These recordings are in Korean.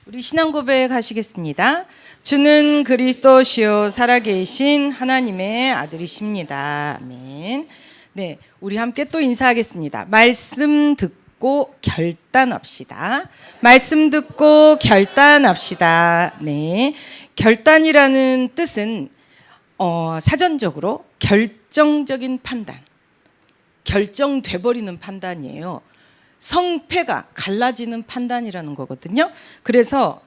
우리 신앙 고백하시겠습니다. 주는 그리스도시요 살아계신 하나님의 아들이십니다. 아멘. 네, 우리 함께 또 인사하겠습니다. 말씀 듣고 결단합시다. 말씀 듣고 결단합시다. 네, 결단이라는 뜻은 사전적으로 결정적인 판단, 결정돼 버리는 판단이에요. 성패가 갈라지는 판단이라는 거거든요. 그래서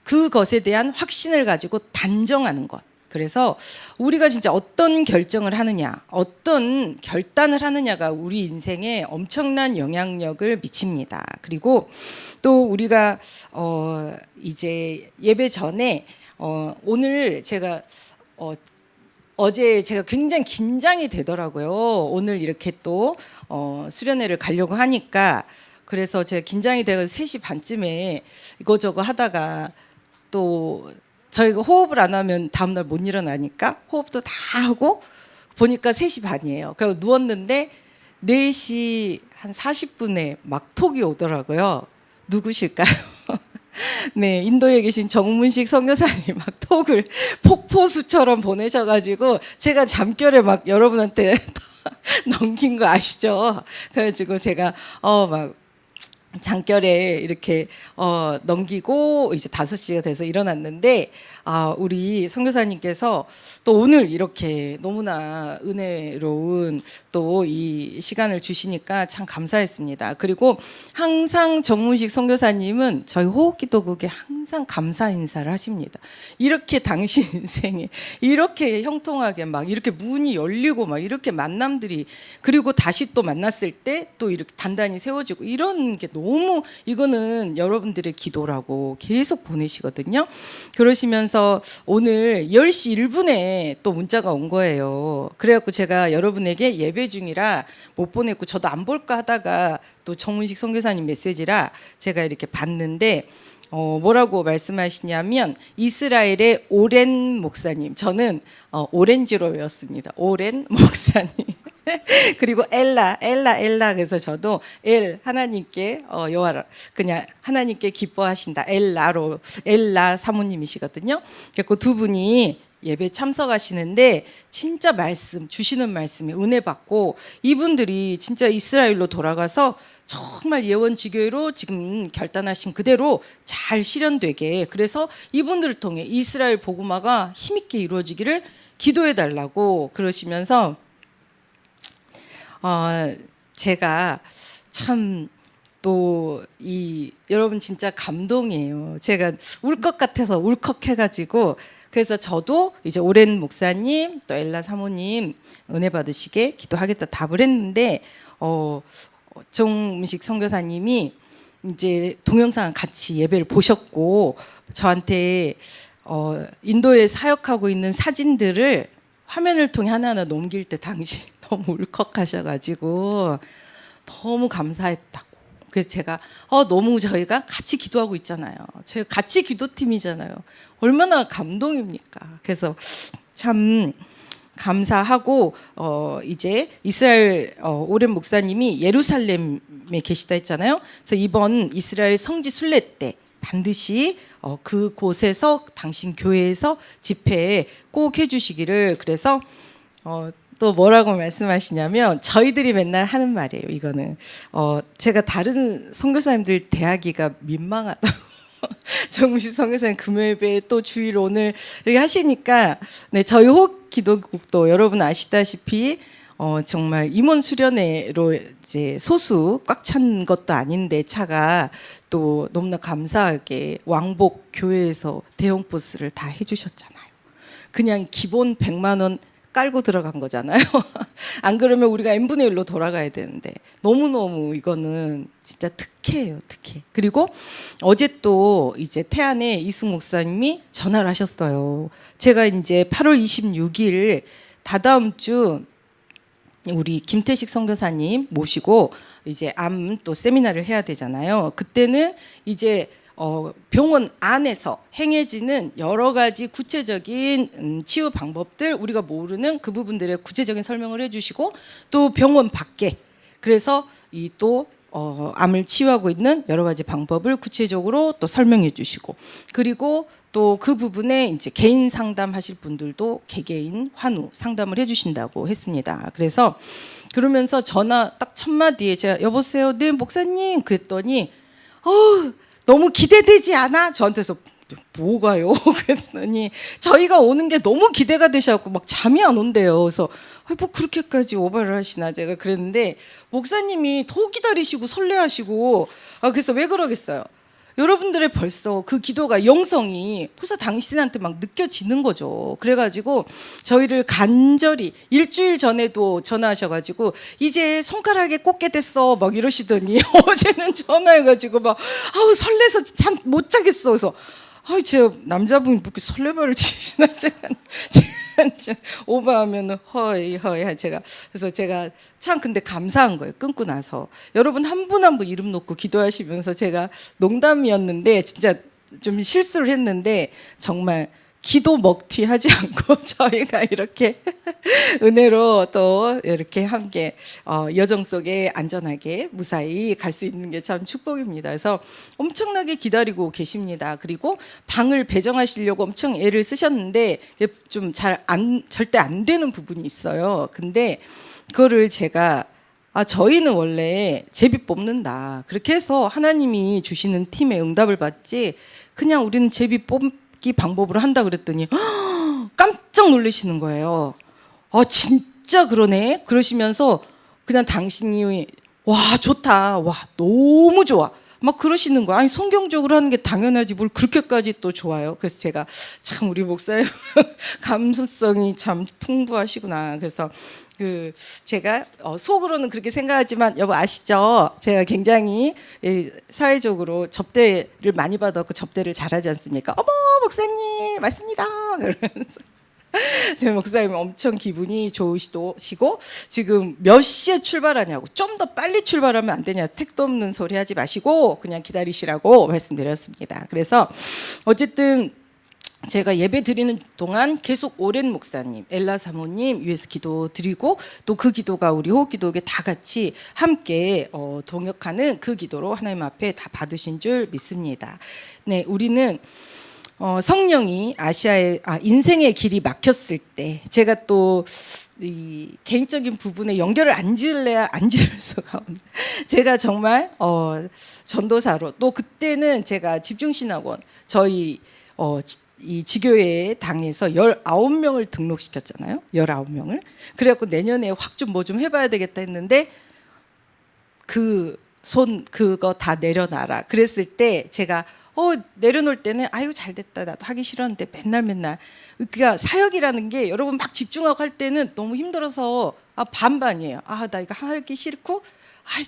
그것에 대한 확신을 가지고 단정하는 것. 그래서 우리가 진짜 어떤 결정을 하느냐, 어떤 결단을 하느냐가 우리 인생에 엄청난 영향력을 미칩니다. 그리고 또 우리가 이제 예배 전에 오늘 제가 어제 제가 굉장히 긴장이 되더라고요. 오늘 이렇게 또 수련회를 가려고 하니까. 그래서 제가 긴장이 돼서 3시 반쯤에 이거저거 하다가 또 저희가 호흡을 안 하면 다음날 못 일어나니까 호흡도 다 하고 보니까 3시 반이에요. 그래서 누웠는데 4시 한 40분에 막 톡이 오더라고요. 누구실까요? 네, 인도에 계신 정문식 선교사님 막 톡을 폭포수처럼 보내셔가지고 제가 잠결에 막 여러분한테 넘긴 거 아시죠? 그래가지고 제가 막 잠결에 이렇게 넘기고 이제 5시가 돼서 일어났는데 우리 선교사님께서 또 오늘 이렇게 너무나 은혜로운 또 이 시간을 주시니까 참 감사했습니다. 그리고 항상 정문식 선교사님은 저희 호흡기도국에 항상 감사 인사를 하십니다. 이렇게 당신 인생에 이렇게 형통하게 막 이렇게 문이 열리고 막 이렇게 만남들이 그리고 다시 또 만났을 때 또 이렇게 단단히 세워지고 이런 게 너무 이거는 여러분들의 기도라고 계속 보내시거든요. 그러시면서 오늘 10시 1분에 또 문자가 온 거예요. 그래갖고 제가 여러분에게 예배 중이라 못 보냈고 저도 안 볼까 하다가 또 정문식 선교사님 메시지라 제가 이렇게 봤는데 뭐라고 말씀하시냐면 이스라엘의 오렌 목사님, 저는 오렌지로 외웠습니다. 오렌 목사님. 그리고 엘라 그래서 저도 하나님께 여호와라 그냥 하나님께 기뻐하신다 엘라 사모님이시거든요. 그래서 두 분이 예배 참석하시는데 진짜 말씀 주시는 말씀에 은혜 받고 이분들이 진짜 이스라엘로 돌아가서 정말 예원지교회로 지금 결단하신 그대로 잘 실현되게 그래서 이분들을 통해 이스라엘 복음화가 힘있게 이루어지기를 기도해 달라고 그러시면서 제가 참 또 여러분 진짜 감동이에요. 제가 울 것 같아서 울컥해가지고 그래서 저도 이제 오렌 목사님 또 엘라 사모님 은혜 받으시게 기도하겠다 답을 했는데 정문식 선교사님이 이제 동영상을 같이 예배를 보셨고 저한테 인도에 사역하고 있는 사진들을 화면을 통해 하나하나 넘길 때 당신 너무 울컥하셔가지고 너무 감사했다고. 그래서 제가 너무 저희가 같이 기도하고 있잖아요. 저희 같이 기도팀이잖아요. 얼마나 감동입니까? 그래서 참 감사하고 이제 이스라엘 오렌 목사님이 예루살렘에 계시다 했잖아요. 그래서 이번 이스라엘 성지 순례 때 반드시 그곳에서 당신 교회에서 집회 꼭 해주시기를 그래서 또 뭐라고 말씀하시냐면 저희들이 맨날 하는 말이에요. 이거는 제가 다른 선교사님들 대하기가 민망하다고 정무식 선교사님 금요일에 또 주일 오늘 이렇게 하시니까 네 저희 호흡기도국도 여러분 아시다시피 정말 임원 수련회로 이제 소수 꽉 찬 것도 아닌데 차가 또 너무나 감사하게 왕복 교회에서 대형 버스를 다 해주셨잖아요. 그냥 기본 100만 원 깔고 들어간 거잖아요. 안 그러면 우리가 n분의 1로 돌아가야 되는데 너무너무 이거는 진짜 특혜예요, 특혜. 그리고 어제 또 이제 태안에 이승 목사님이 전화를 하셨어요. 제가 이제 8월 26일 다다음 주 우리 김태식 선교사님 모시고 이제 암 또 세미나를 해야 되잖아요. 그때는 이제 병원 안에서 행해지는 여러 가지 구체적인 치유 방법들 우리가 모르는 그 부분들의 구체적인 설명을 해주시고 또 병원 밖에 그래서 이 또 암을 치유하고 있는 여러 가지 방법을 구체적으로 또 설명해 주시고, 그리고 또 그 부분에 이제 개인 상담하실 분들도 개개인 환우 상담을 해주신다고 했습니다. 그래서 그러면서 전화 딱 첫 마디에 제가 여보세요, 네 목사님 그랬더니 너무 기대되지 않아? 저한테서 뭐가요? 그랬더니 저희가 오는 게 너무 기대가 되셔갖고 막 잠이 안 온대요. 그래서 뭐 그렇게까지 오버를 하시나 제가 그랬는데, 목사님이 더 기다리시고 설레하시고, 그래서 왜 그러겠어요? 여러분들의 벌써 그 기도가 영성이 벌써 당신한테 막 느껴지는 거죠. 그래가지고 저희를 간절히 일주일 전에도 전화하셔가지고 이제 손가락에 꽂게 됐어 막 이러시더니 어제는 전화해가지고 막 설레서 잠 못 자겠어. 그래서 제가 남자분이 그렇게 설레발을 치시나 제가 오버하면은 허이 제가, 그래서 제가 참 근데 감사한 거예요. 끊고 나서 여러분 한 분 한 분 이름 놓고 기도하시면서 제가 농담이었는데 진짜 좀 실수를 했는데 정말 기도 먹튀 하지 않고 저희가 이렇게 은혜로 또 이렇게 함께 여정 속에 안전하게 무사히 갈 수 있는 게 참 축복입니다. 그래서 엄청나게 기다리고 계십니다. 그리고 방을 배정하시려고 엄청 애를 쓰셨는데 좀 절대 안 되는 부분이 있어요. 근데 그거를 제가 저희는 원래 제비 뽑는다 그렇게 해서 하나님이 주시는 팀의 응답을 받지 그냥 우리는 제비 뽑기 방법으로 한다 그랬더니 깜짝 놀라시는 거예요. 진짜 그러네 그러시면서 그냥 당신이 와 좋다, 와 너무 좋아 막 그러시는 거야. 아니 성경적으로 하는 게 당연하지 뭘 그렇게까지 또 좋아요. 그래서 제가 참 우리 목사님 감수성이 참 풍부하시구나. 그래서 제가 속으로는 그렇게 생각하지만 여보 아시죠? 제가 굉장히 사회적으로 접대를 많이 받았고 접대를 잘하지 않습니까? 어머 목사님 맞습니다. 그러면서 제 목사님 엄청 기분이 좋으시고 지금 몇 시에 출발하냐고, 좀 더 빨리 출발하면 안 되냐, 택도 없는 소리 하지 마시고 그냥 기다리시라고 말씀드렸습니다. 그래서 어쨌든 제가 예배 드리는 동안 계속 오랜 목사님, 엘라 사모님 위해서 기도 드리고 또 그 기도가 우리 호흡기도에 다 같이 함께 동역하는 그 기도로 하나님 앞에 다 받으신 줄 믿습니다. 네, 우리는 성령이 아시아의 인생의 길이 막혔을 때 제가 또 이 개인적인 부분에 연결을 안 지을래야 안 지을 수가 없는 제가 정말 전도사로 또 그때는 제가 집중신학원 저희 이 지교회 당에서 19명을 등록시켰잖아요. 19명을. 그래갖고 내년에 확 좀 뭐 좀 해봐야 되겠다 했는데 그거 다 내려놔라. 그랬을 때 제가 내려놓을 때는 아유 잘됐다 나도 하기 싫었는데 맨날 그러니까 사역이라는 게 여러분 막 집중하고 할 때는 너무 힘들어서 반반이에요. 나 이거 하기 싫고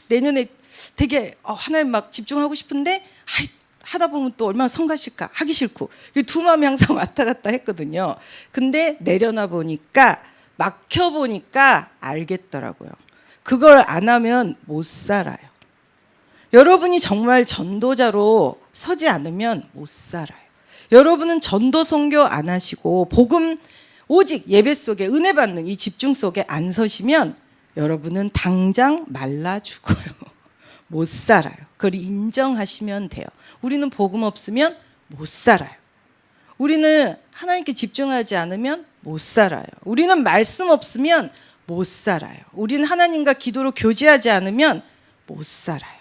내년에 되게 하나님 막 집중하고 싶은데 하다 보면 또 얼마나 성가실까 하기 싫고 두 마음이 항상 왔다 갔다 했거든요. 근데 내려놔 보니까 막혀 보니까 알겠더라고요. 그걸 안 하면 못 살아요. 여러분이 정말 전도자로 서지 않으면 못 살아요. 여러분은 전도 선교 안 하시고 복음 오직 예배 속에 은혜 받는 이 집중 속에 안 서시면 여러분은 당장 말라 죽어요. 못 살아요. 그걸 인정하시면 돼요. 우리는 복음 없으면 못 살아요. 우리는 하나님께 집중하지 않으면 못 살아요. 우리는 말씀 없으면 못 살아요. 우리는 하나님과 기도로 교제하지 않으면 못 살아요.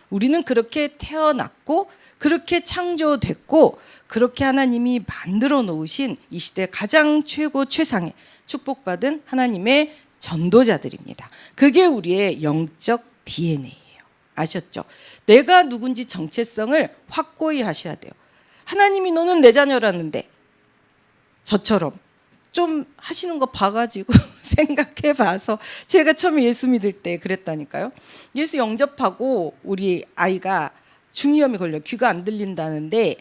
우리는 그렇게 태어났고 그렇게 창조됐고 그렇게 하나님이 만들어 놓으신 이 시대 가장 최고 최상의 축복받은 하나님의 전도자들입니다. 그게 우리의 영적 DNA예요. 아셨죠? 내가 누군지 정체성을 확고히 하셔야 돼요. 하나님이 너는 내 자녀라는데 저처럼 좀 하시는 거 봐가지고 생각해 봐서 제가 처음에 예수 믿을 때 그랬다니까요. 예수 영접하고 우리 아이가 중이염이 걸려 귀가 안 들린다는데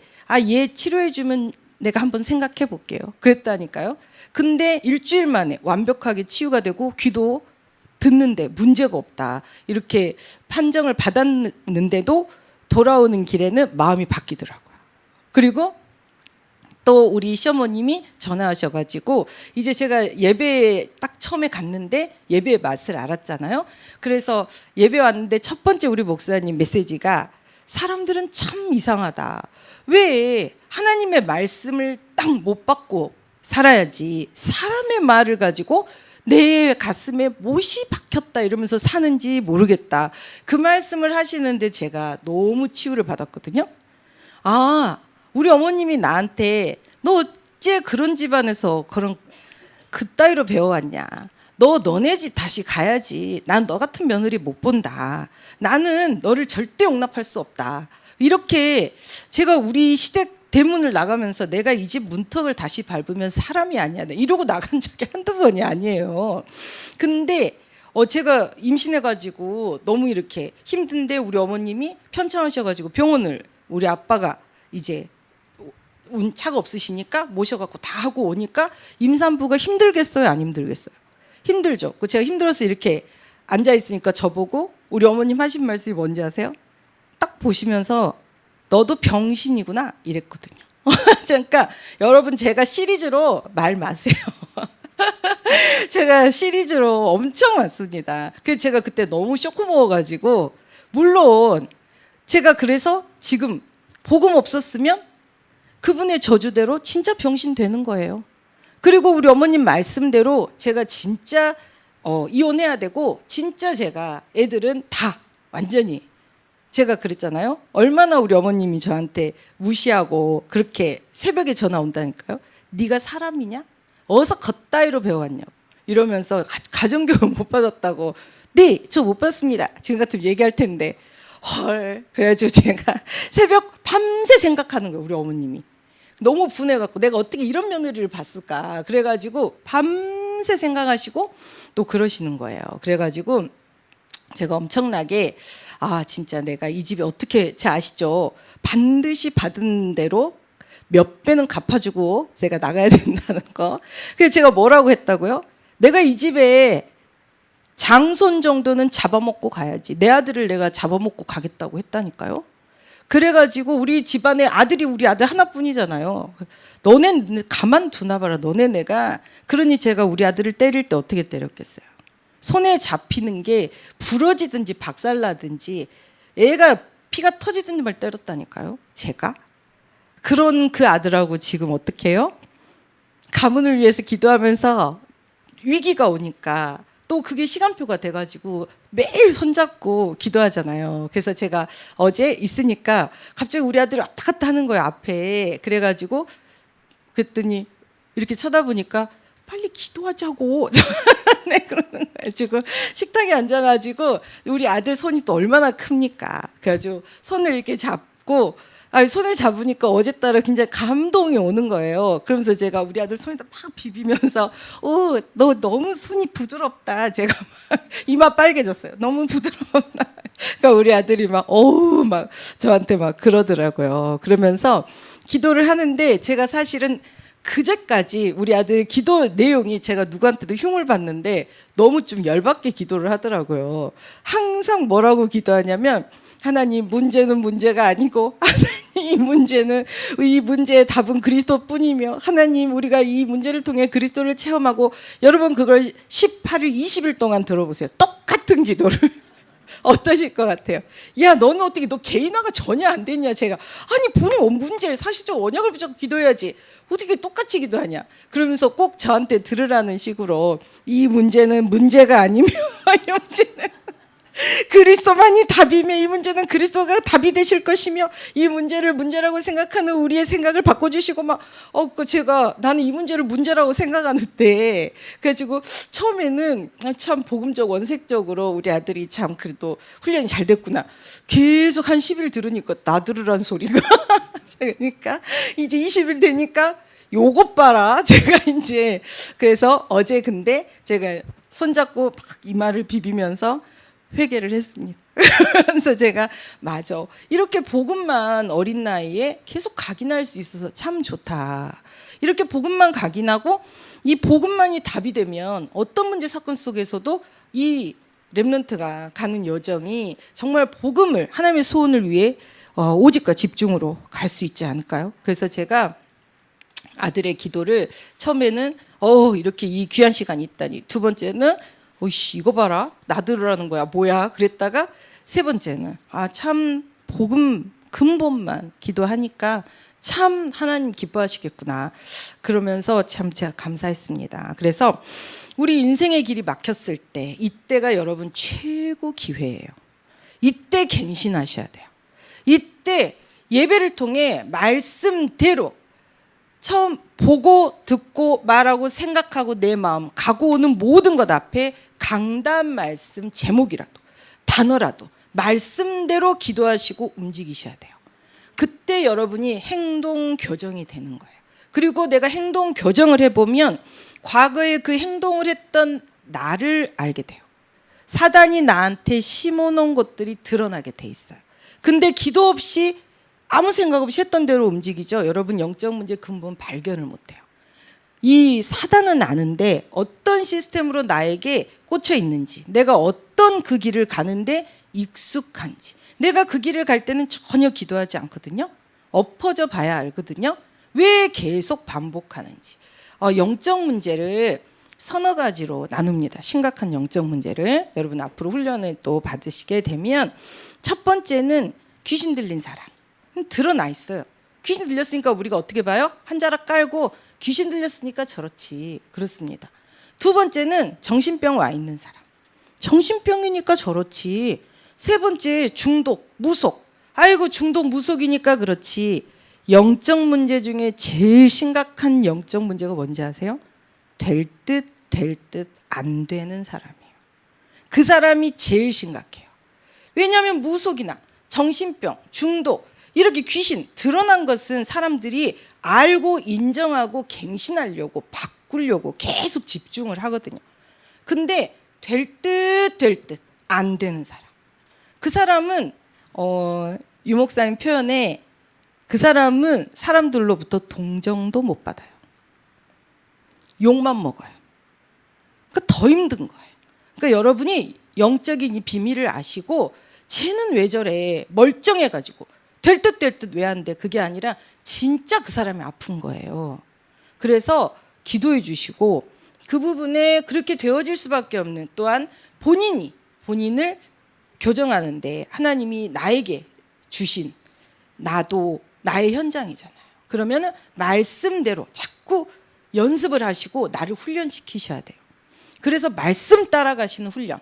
얘 치료해 주면 내가 한번 생각해 볼게요. 그랬다니까요. 근데 일주일 만에 완벽하게 치유가 되고 귀도 듣는데 문제가 없다 이렇게 판정을 받았는데도 돌아오는 길에는 마음이 바뀌더라고요. 그리고 또 우리 시어머님이 전화하셔가지고 이제 제가 예배에 딱 처음에 갔는데 예배의 맛을 알았잖아요. 그래서 예배 왔는데 첫 번째 우리 목사님 메시지가 사람들은 참 이상하다. 왜 하나님의 말씀을 딱 못 받고 살아야지 사람의 말을 가지고 내 가슴에 못이 박혔다 이러면서 사는지 모르겠다. 그 말씀을 하시는데 제가 너무 치유를 받았거든요. 아, 우리 어머님이 나한테 너 어째 그런 집안에서 그런 그따위로 배워왔냐. 너네 집 다시 가야지. 난 너 같은 며느리 못 본다. 나는 너를 절대 용납할 수 없다. 이렇게 제가 우리 시댁 대문을 나가면서 내가 이 집 문턱을 다시 밟으면 사람이 아니야. 이러고 나간 적이 한두 번이 아니에요. 근데 제가 임신해가지고 너무 이렇게 힘든데 우리 어머님이 편찮으셔가지고 병원을 우리 아빠가 이제 차가 없으시니까 모셔갖고 다 하고 오니까 임산부가 힘들겠어요? 안 힘들겠어요? 힘들죠. 제가 힘들어서 이렇게 앉아있으니까 저보고 우리 어머님 하신 말씀이 뭔지 아세요? 딱 보시면서 너도 병신이구나 이랬거든요. 그러니까 여러분 제가 시리즈로 말 마세요. 제가 시리즈로 엄청 많습니다. 그래서 제가 그때 너무 쇼크 먹어가지고 물론 제가 그래서 지금 복음 없었으면 그분의 저주대로 진짜 병신 되는 거예요. 그리고 우리 어머님 말씀대로 제가 진짜 이혼해야 되고 진짜 제가 애들은 다 완전히 제가 그랬잖아요. 얼마나 우리 어머님이 저한테 무시하고 그렇게 새벽에 전화 온다니까요. 네가 사람이냐? 어디서 겉다위로 배워왔냐고 이러면서 가정교육 못 받았다고. 네, 저 못 받습니다. 지금 같으면 얘기할 텐데 헐. 그래가지고 제가 새벽 밤새 생각하는 거예요. 우리 어머님이 너무 분해갖고 내가 어떻게 이런 며느리를 봤을까. 그래가지고 밤새 생각하시고 또 그러시는 거예요. 그래가지고 제가 엄청나게 진짜 내가 이 집에 어떻게, 제 아시죠? 반드시 받은 대로 몇 배는 갚아주고 제가 나가야 된다는 거. 그래서 제가 뭐라고 했다고요? 내가 이 집에 장손 정도는 잡아먹고 가야지. 내 아들을 내가 잡아먹고 가겠다고 했다니까요. 그래가지고 우리 집안에 우리 아들 하나뿐이잖아요. 너네 가만두나 봐라. 너네 내가. 그러니 제가 우리 아들을 때릴 때 어떻게 때렸겠어요? 손에 잡히는 게 부러지든지 박살나든지 애가 피가 터지든지 말 때렸다니까요. 제가. 그런 그 아들하고 지금 어떻게 해요? 가문을 위해서 기도하면서 위기가 오니까 또 그게 시간표가 돼가지고 매일 손잡고 기도하잖아요. 그래서 제가 어제 있으니까 갑자기 우리 아들이 왔다 갔다 하는 거예요. 앞에. 그래가지고 그랬더니 이렇게 쳐다보니까 빨리 기도하자고. 네, 그러는 거예요. 지금 식탁에 앉아가지고 우리 아들 손이 또 얼마나 큽니까. 그래가지고 손을 이렇게 잡고 손을 잡으니까 어제따라 굉장히 감동이 오는 거예요. 그러면서 제가 우리 아들 손에다 막 비비면서 너 너무 손이 부드럽다. 제가 막 이마 빨개졌어요. 너무 부드럽다. 그러니까 우리 아들이 막 저한테 막 그러더라고요. 그러면서 기도를 하는데 제가 사실은 그제까지 우리 아들 기도 내용이 제가 누구한테도 흉을 봤는데 너무 좀 열받게 기도를 하더라고요. 항상 뭐라고 기도하냐면 하나님, 문제는 문제가 아니고 하나님, 이 문제의 답은 그리스도뿐이며 하나님, 우리가 이 문제를 통해 그리스도를 체험하고. 여러분 그걸 18일 20일 동안 들어보세요. 똑같은 기도를. 어떠실 것 같아요? 야, 너는 어떻게 너 개인화가 전혀 안 됐냐. 제가 본인 문제 사실적 언약을 붙잡고 기도해야지 어떻게 똑같이 기도하냐. 그러면서 꼭 저한테 들으라는 식으로 이 문제는 문제가 아니며 이 문제는 그리스도만이 답이며 이 문제는 그리스도가 답이 되실 것이며 이 문제를 문제라고 생각하는 우리의 생각을 바꿔주시고 제가 나는 이 문제를 문제라고 생각하는데. 그래가지고 처음에는 참 복음적 원색적으로 우리 아들이 참 그래도 훈련이 잘 됐구나. 계속 한 10일 들으니까 나들으란 소리가. 그러니까 이제 20일 되니까 요것 봐라. 제가 이제 그래서 어제 근데 제가 손잡고 막 이마를 비비면서 회개를 했습니다. 그래서 제가 맞아. 이렇게 복음만 어린 나이에 계속 각인할 수 있어서 참 좋다. 이렇게 복음만 각인하고 이 복음만이 답이 되면 어떤 문제 사건 속에서도 이 렘넌트가 가는 여정이 정말 복음을 하나님의 소원을 위해 오직과 집중으로 갈 수 있지 않을까요? 그래서 제가 아들의 기도를 처음에는 이렇게 이 귀한 시간이 있다니. 두 번째는 어이씨 이거 봐라 나들으라는 거야 뭐야 그랬다가 세 번째는 참 복음 근본만 기도하니까 참 하나님 기뻐하시겠구나 그러면서 참 제가 감사했습니다. 그래서 우리 인생의 길이 막혔을 때 이때가 여러분 최고 기회예요. 이때 갱신하셔야 돼요. 이때 예배를 통해 말씀대로 처음 보고 듣고 말하고 생각하고 내 마음 가고 오는 모든 것 앞에 강단 말씀 제목이라도 단어라도 말씀대로 기도하시고 움직이셔야 돼요. 그때 여러분이 행동 교정이 되는 거예요. 그리고 내가 행동 교정을 해보면 과거에 그 행동을 했던 나를 알게 돼요. 사단이 나한테 심어놓은 것들이 드러나게 돼 있어요. 근데 기도 없이 아무 생각 없이 했던 대로 움직이죠. 여러분 영적 문제 근본 발견을 못해요. 이 사단은 아는데 어떤 시스템으로 나에게 꽂혀 있는지, 내가 어떤 그 길을 가는데 익숙한지, 내가 그 길을 갈 때는 전혀 기도하지 않거든요. 엎어져 봐야 알거든요. 왜 계속 반복하는지. 영적 문제를 서너 가지로 나눕니다. 심각한 영적 문제를 여러분 앞으로 훈련을 또 받으시게 되면 첫 번째는 귀신 들린 사람. 드러나 있어요. 귀신 들렸으니까 우리가 어떻게 봐요? 한 자락 깔고 귀신 들렸으니까 저렇지. 그렇습니다. 두 번째는 정신병 와 있는 사람. 정신병이니까 저렇지. 세 번째 중독, 무속. 아이고 중독, 무속이니까 그렇지. 영적 문제 중에 제일 심각한 영적 문제가 뭔지 아세요? 될 듯 안 되는 사람이에요. 그 사람이 제일 심각해요. 왜냐하면 무속이나 정신병, 중독 이렇게 귀신 드러난 것은 사람들이 알고 인정하고 갱신하려고 바꾸려고 계속 집중을 하거든요. 근데 될 듯 안 되는 사람. 그 사람은 유 목사님 표현에 그 사람은 사람들로부터 동정도 못 받아요. 욕만 먹어요. 그러니까 더 힘든 거예요. 그러니까 여러분이 영적인 이 비밀을 아시고 쟤는 왜 저래 멀쩡해가지고 될 듯 왜 안 돼? 그게 아니라 진짜 그 사람이 아픈 거예요. 그래서 기도해 주시고 그 부분에 그렇게 되어질 수밖에 없는 또한 본인을 교정하는데 하나님이 나에게 주신 나도 나의 현장이잖아요. 그러면 말씀대로 자꾸 연습을 하시고 나를 훈련시키셔야 돼요. 그래서 말씀 따라가시는 훈련.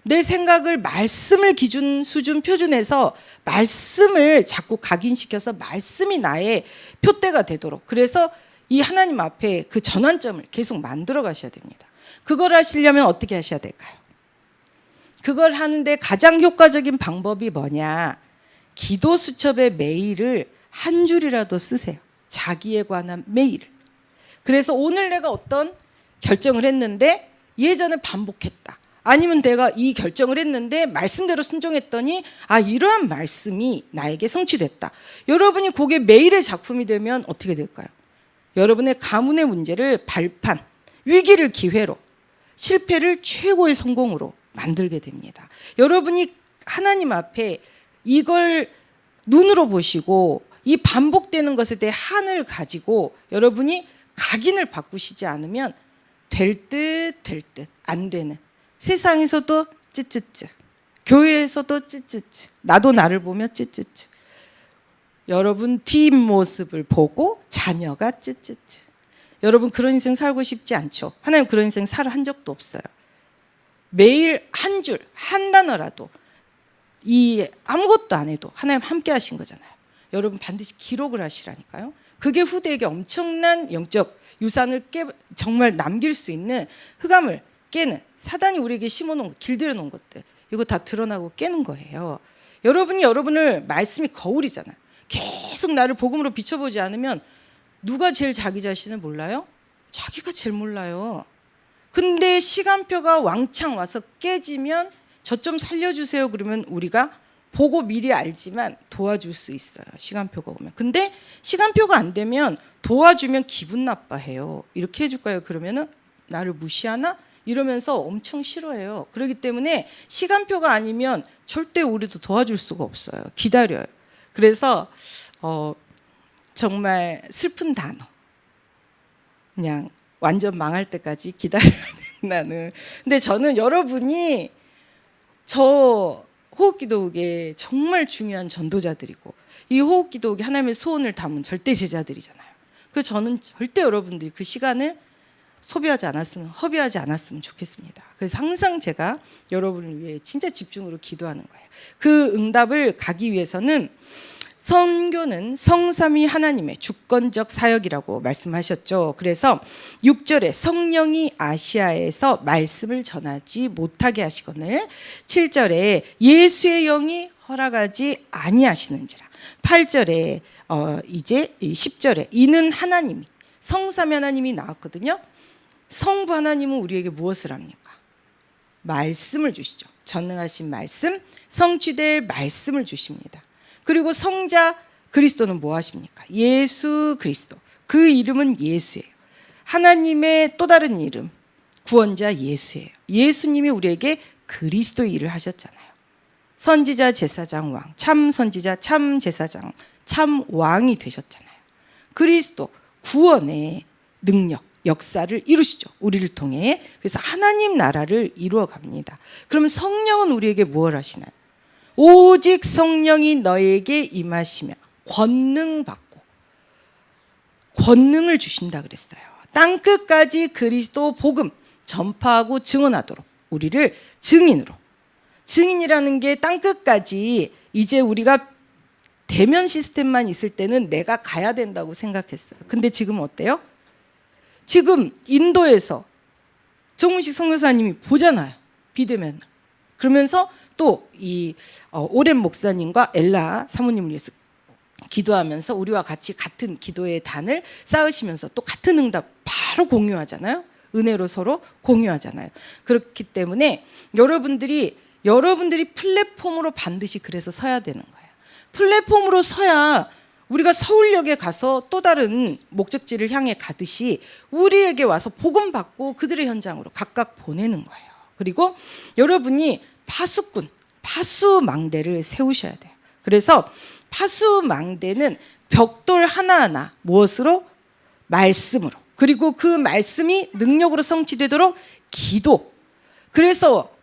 내 생각을 말씀을 기준, 수준, 표준에서 말씀을 자꾸 각인시켜서 말씀이 나의 표대가 되도록. 그래서 이 하나님 앞에 그 전환점을 계속 만들어 가셔야 됩니다. 그걸 하시려면 어떻게 하셔야 될까요? 그걸 하는데 가장 효과적인 방법이 뭐냐? 기도 수첩의 메일을 한 줄이라도 쓰세요. 자기에 관한 메일을. 그래서 오늘 내가 어떤 결정을 했는데 예전에 반복했다. 아니면 내가 이 결정을 했는데 말씀대로 순종했더니 이러한 말씀이 나에게 성취됐다. 여러분이 그게 메일의 작품이 되면 어떻게 될까요? 여러분의 가문의 문제를 발판, 위기를 기회로, 실패를 최고의 성공으로 만들게 됩니다. 여러분이 하나님 앞에 이걸 눈으로 보시고 이 반복되는 것에 대해 한을 가지고 여러분이 각인을 바꾸시지 않으면 될 듯 안 되는 세상에서도 찌찌찌 교회에서도 찌찌찌 나도 나를 보며 찌찌찌 여러분 뒷모습을 보고 자녀가 찌찌찌 여러분 그런 인생 살고 싶지 않죠? 하나님 그런 인생 살아 한 적도 없어요. 매일 한 줄, 한 단어라도 이 아무것도 안 해도 하나님 함께 하신 거잖아요. 여러분 반드시 기록을 하시라니까요. 그게 후대에게 엄청난 영적 유산을 정말 남길 수 있는 흑암을 깨는 사단이 우리에게 심어놓은 길들여 놓은 것들 이거 다 드러나고 깨는 거예요. 여러분이 여러분을 말씀이 거울이잖아요. 계속 나를 복음으로 비춰보지 않으면 누가 제일 자기 자신을 몰라요? 자기가 제일 몰라요. 근데 시간표가 왕창 와서 깨지면 저 좀 살려주세요 그러면 우리가 보고 미리 알지만 도와줄 수 있어요. 시간표가 오면. 근데 시간표가 안 되면 도와주면 기분 나빠해요. 이렇게 해줄까요? 그러면은 나를 무시하나? 이러면서 엄청 싫어해요. 그렇기 때문에 시간표가 아니면 절대 우리도 도와줄 수가 없어요. 기다려요. 그래서 정말 슬픈 단어. 그냥 완전 망할 때까지 기다려야 된다는. 근데 저는 여러분이 저 호흡기도국의 정말 중요한 전도자들이고 이 호흡기도국이 하나님의 소원을 담은 절대 제자들이잖아요. 그래서 저는 절대 여러분들이 그 시간을 허비하지 않았으면 좋겠습니다. 그래서 항상 제가 여러분을 위해 진짜 집중으로 기도하는 거예요. 그 응답을 가기 위해서는 선교는 성삼위 하나님의 주권적 사역이라고 말씀하셨죠. 그래서 6절에 성령이 아시아에서 말씀을 전하지 못하게 하시거늘, 7절에 예수의 영이 허락하지 아니하시는지라, 8절에 이제 10절에 이는 하나님이, 성삼위 하나님이 나왔거든요. 성부 하나님은 우리에게 무엇을 합니까? 말씀을 주시죠. 전능하신 말씀, 성취될 말씀을 주십니다. 그리고 성자 그리스도는 뭐 하십니까? 예수 그리스도. 그 이름은 예수예요. 하나님의 또 다른 이름, 구원자 예수예요. 예수님이 우리에게 그리스도의 일을 하셨잖아요. 선지자, 제사장, 왕, 참 선지자, 참 제사장, 참 왕이 되셨잖아요. 그리스도, 구원의 능력, 역사를 이루시죠. 우리를 통해. 그래서 하나님 나라를 이루어 갑니다. 그러면 성령은 우리에게 무엇을 하시나요? 오직 성령이 너에게 임하시며 권능 받고, 권능을 주신다 그랬어요. 땅끝까지 그리스도 복음 전파하고 증언하도록 우리를 증인으로. 증인이라는 게 땅끝까지, 이제 우리가 대면 시스템만 있을 때는 내가 가야 된다고 생각했어요. 근데 지금 어때요? 지금 인도에서 정문식 선교사님이 보잖아요. 비대면. 그러면서 또 이 오랜 목사님과 엘라 사모님을 위해서 기도하면서 우리와 같이 같은 기도의 단을 쌓으시면서 또 같은 응답 바로 공유하잖아요. 은혜로 서로 공유하잖아요. 그렇기 때문에 여러분들이 플랫폼으로 반드시 그래서 서야 되는 거예요. 플랫폼으로 서야 우리가 서울역에 가서 또 다른 목적지를 향해 가듯이 우리에게 와서 복음 받고 그들의 현장으로 각각 보내는 거예요. 그리고 여러분이 파수꾼, 파수망대를 세우셔야 돼요. 그래서 파수망대는 벽돌 하나하나 무엇으로? 말씀으로. 그리고 그 말씀이 능력으로 성취되도록 기도. 그래서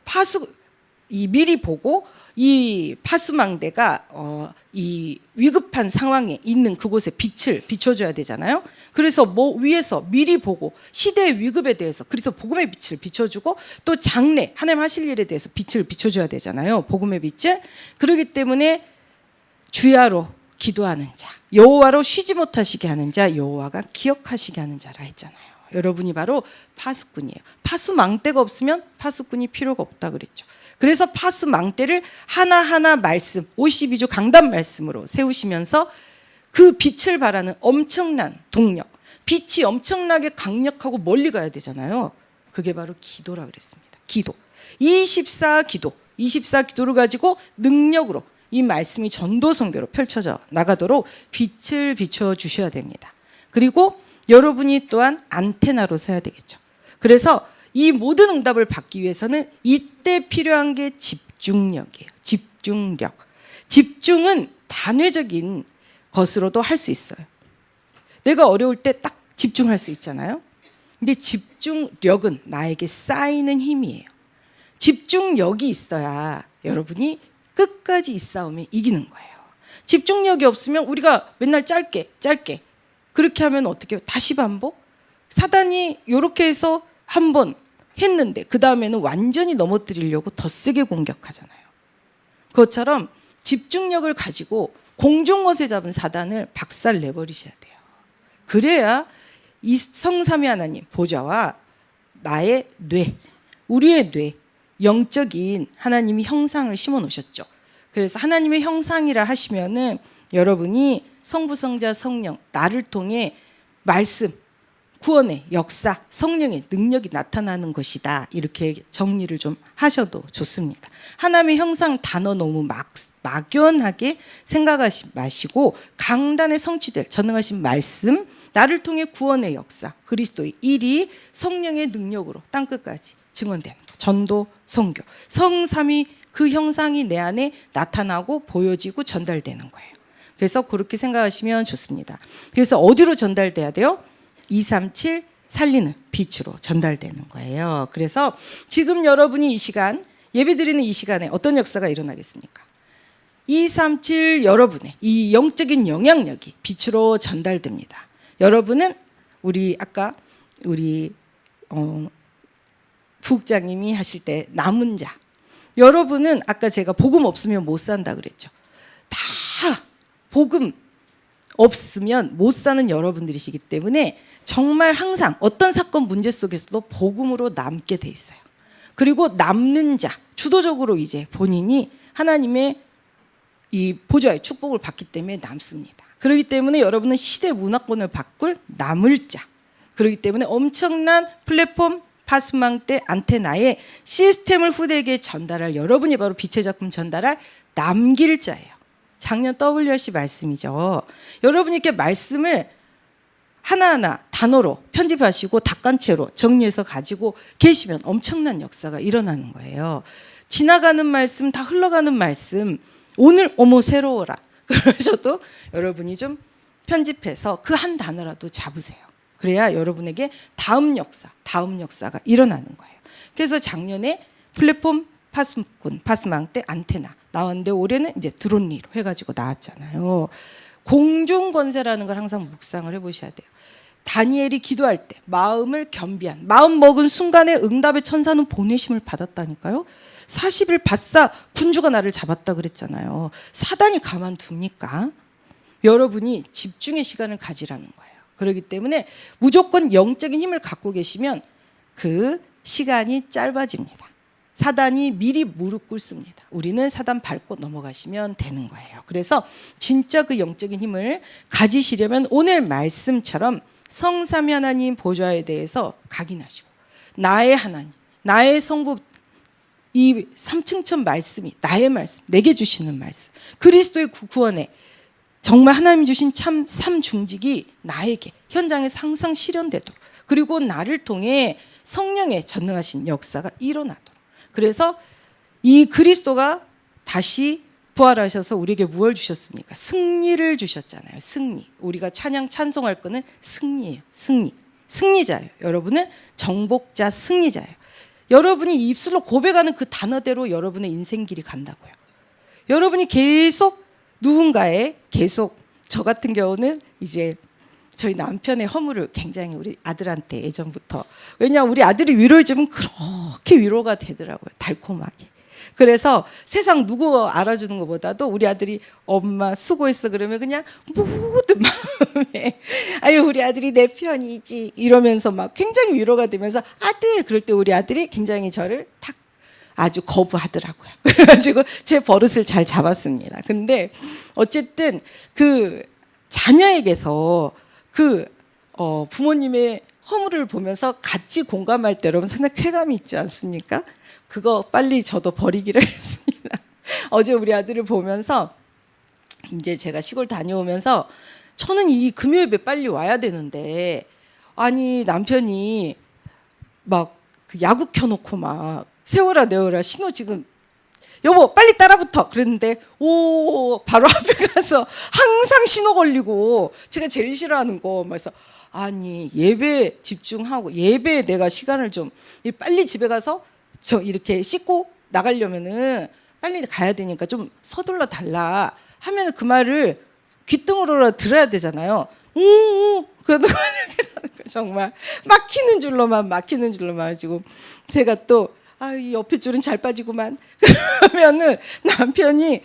미리 보고 이 파수망대가 이 위급한 상황에 있는 그곳에 빛을 비춰줘야 되잖아요. 그래서 위에서 미리 보고 시대의 위급에 대해서, 그래서 복음의 빛을 비춰주고 또 장래 하나님 하실 일에 대해서 빛을 비춰줘야 되잖아요. 복음의 빛을. 그렇기 때문에 주야로 기도하는 자, 여호와로 쉬지 못하시게 하는 자, 여호와가 기억하시게 하는 자라 했잖아요. 여러분이 바로 파수꾼이에요. 파수망대가 없으면 파수꾼이 필요가 없다 그랬죠. 그래서 파수망대를 하나하나 말씀, 52조 강단 말씀으로 세우시면서 그 빛을 발하는 엄청난 동력, 빛이 엄청나게 강력하고 멀리 가야 되잖아요. 그게 바로 기도라 그랬습니다. 기도. 24기도를 가지고 능력으로 이 말씀이 전도 선교로 펼쳐져 나가도록 빛을 비춰 주셔야 됩니다. 그리고 여러분이 또한 안테나로 서야 되겠죠. 그래서 이 모든 응답을 받기 위해서는 이때 필요한 게 집중력이에요. 집중력. 집중은 단회적인 것으로도 할 수 있어요. 내가 어려울 때 딱 집중할 수 있잖아요. 근데 집중력은 나에게 쌓이는 힘이에요. 집중력이 있어야 여러분이 끝까지 이 싸움에 이기는 거예요. 집중력이 없으면 우리가 맨날 짧게 그렇게 하면 어떻게 해요? 다시 반복? 사단이 이렇게 해서 한 번 했는데 그 다음에는 완전히 넘어뜨리려고 더 세게 공격하잖아요. 그것처럼 집중력을 가지고 공중것에 잡은 사단을 박살내버리셔야 돼요. 그래야 이 성삼위 하나님 보좌와 나의 뇌, 우리의 뇌, 영적인 하나님이 형상을 심어 놓으셨죠. 그래서 하나님의 형상이라 하시면은 여러분이 성부, 성자, 성령, 나를 통해 말씀, 구원의 역사, 성령의 능력이 나타나는 것이다. 이렇게 정리를 좀 하셔도 좋습니다. 하나님의 형상 단어 너무 막연하게 생각하지 마시고 강단에 성취될 전능하신 말씀, 나를 통해 구원의 역사, 그리스도의 일이 성령의 능력으로 땅끝까지 증언되는 것. 전도, 선교, 성삼위 그 형상이 내 안에 나타나고 보여지고 전달되는 거예요. 그래서 그렇게 생각하시면 좋습니다. 그래서 어디로 전달돼야 돼요? 237 살리는 빛으로 전달되는 거예요. 그래서 지금 여러분이 이 시간 예배드리는 이 시간에 어떤 역사가 일어나겠습니까? 237 여러분의 이 영적인 영향력이 빛으로 전달됩니다. 여러분은 아까 우리 부국장님이 하실 때 남은 자, 여러분은 아까 제가 복음 없으면 못 산다 그랬죠. 다 복음 없으면 못 사는 여러분들이시기 때문에 정말 항상 어떤 사건 문제 속에서도 복음으로 남게 돼 있어요. 그리고 남는 자, 주도적으로 이제 본인이 하나님의 이 보좌의 축복을 받기 때문에 남습니다. 그렇기 때문에 여러분은 시대 문화권을 바꿀 남을 자. 그렇기 때문에 엄청난 플랫폼 파수망대 안테나에 시스템을 후대에게 전달할, 여러분이 바로 빛의 작품 전달할 남길 자예요. 작년 WRC 말씀이죠. 여러분이 이렇게 말씀을 하나하나 단어로 편집하시고 닭간체로 정리해서 가지고 계시면 엄청난 역사가 일어나는 거예요. 지나가는 말씀, 다 흘러가는 말씀, 오늘 어머 새로워라 그러셔도 여러분이 좀 편집해서 그 한 단어라도 잡으세요. 그래야 여러분에게 다음 역사가 일어나는 거예요. 그래서 작년에 플랫폼 파수꾼, 파수망대 안테나 나왔는데 올해는 이제 드론리로 해가지고 나왔잖아요. 공중권세라는 걸 항상 묵상을 해보셔야 돼요. 다니엘이 기도할 때 마음을 겸비한, 마음 먹은 순간에 응답의 천사는 보내심을 받았다니까요. 40일 바싹 군주가 나를 잡았다 그랬잖아요. 사단이 가만둡니까? 여러분이 집중의 시간을 가지라는 거예요. 그렇기 때문에 무조건 영적인 힘을 갖고 계시면 그 시간이 짧아집니다. 사단이 미리 무릎 꿇습니다. 우리는 사단 밟고 넘어가시면 되는 거예요. 그래서 진짜 그 영적인 힘을 가지시려면 오늘 말씀처럼 성삼위 하나님 보좌에 대해서 각인하시고, 나의 하나님, 나의 성부, 이 삼층천 말씀이 나의 말씀, 내게 주시는 말씀, 그리스도의 구원에 정말 하나님 주신 참 삼중직이 나에게 현장에서 항상 실현되도록, 그리고 나를 통해 성령의 전능하신 역사가 일어나도록. 그래서 이 그리스도가 다시 부활하셔서 우리에게 무엇을 주셨습니까? 승리를 주셨잖아요. 승리. 우리가 찬송할 거는 승리예요. 승리자예요. 여러분은 정복자, 승리자예요. 여러분이 입술로 고백하는 그 단어대로 여러분의 인생길이 간다고요. 여러분이 계속 누군가의 저 같은 경우는 이제 저희 남편의 허물을 굉장히 우리 아들한테 예전부터, 왜냐하면 우리 아들이 위로해 주면 그렇게 위로가 되더라고요. 달콤하게. 그래서 세상 누구 알아주는 것보다도 우리 아들이 엄마 수고했어 그러면 그냥 모든 마음에 아유 우리 아들이 내 편이지 이러면서 막 굉장히 위로가 되면서 아들 그럴 때 우리 아들이 굉장히 저를 탁 아주 거부하더라고요. 그래가지고 제 버릇을 잘 잡았습니다. 근데 어쨌든 그 자녀에게서 부모님의 허물을 보면서 같이 공감할 때 여러분 상당히 쾌감이 있지 않습니까? 그거 빨리 저도 버리기를 했습니다. 어제 우리 아들을 보면서 이제 제가 시골 다녀오면서 저는 이 금요일에 빨리 와야 되는데 아니 남편이 막 그 야구 켜놓고 막 세워라 내워라 신호 지금 여보 빨리 따라붙어 그랬는데 오 바로 앞에 가서 항상 신호 걸리고 제가 제일 싫어하는 거 그래서 아니 예배 집중하고 예배에 내가 시간을 좀 빨리 집에 가서 저 이렇게 씻고 나가려면은 빨리 가야 되니까 좀 서둘러 달라 하면 그 말을 귓등으로 들어야 되잖아요. 그러다가 정말 막히는 줄로만 가지고 제가 또 이 옆에 줄은 잘 빠지구만 그러면은 남편이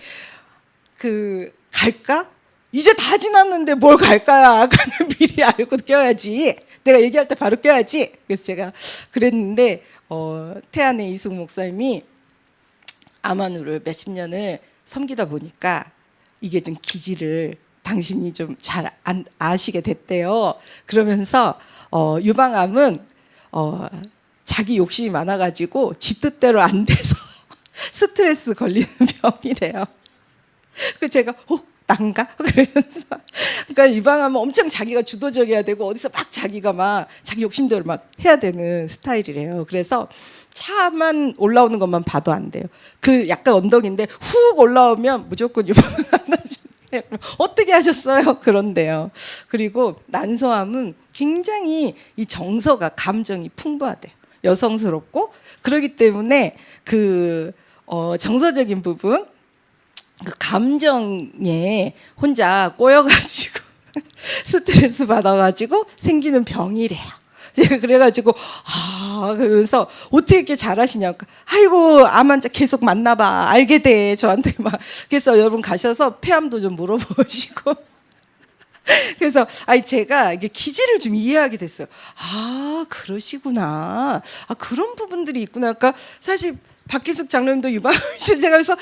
갈까? 이제 다 지났는데 뭘 갈까야? 그냥 미리 알고 껴야지. 내가 얘기할 때 바로 껴야지. 그래서 제가 그랬는데 태안의 이숙 목사님이 아마누를 몇십 년을 섬기다 보니까 이게 좀 기질을 당신이 좀 잘 아시게 됐대요. 그러면서 유방암은 자기 욕심이 많아가지고 지 뜻대로 안 돼서 스트레스 걸리는 병이래요. 그 제가 난가? 그러면서 그러니까 유방암은 엄청 자기가 주도적이어야 되고 어디서 막 자기가 막 자기 욕심대로 막 해야 되는 스타일이래요. 그래서 차만 올라오는 것만 봐도 안 돼요. 그 약간 언덕인데 훅 올라오면 무조건 유방암 난다. 어떻게 하셨어요? 그런데요. 그리고 난소암은 굉장히 이 정서가 감정이 풍부하대요. 여성스럽고 그렇기 때문에 정서적인 부분, 그 감정에 혼자 꼬여가지고 스트레스 받아가지고 생기는 병이래요. 제가 그래가지고 그래서 어떻게 이렇게 잘하시냐고. 아이고 암 환자 계속 만나봐 알게 돼 저한테 막. 그래서 여러분 가셔서 폐암도 좀 물어보시고. 그래서 제가 이게 기질을 좀 이해하게 됐어요. 그러시구나. 그런 부분들이 있구나. 아까 사실 박기숙 장로님도 유방암이신 제가 그래서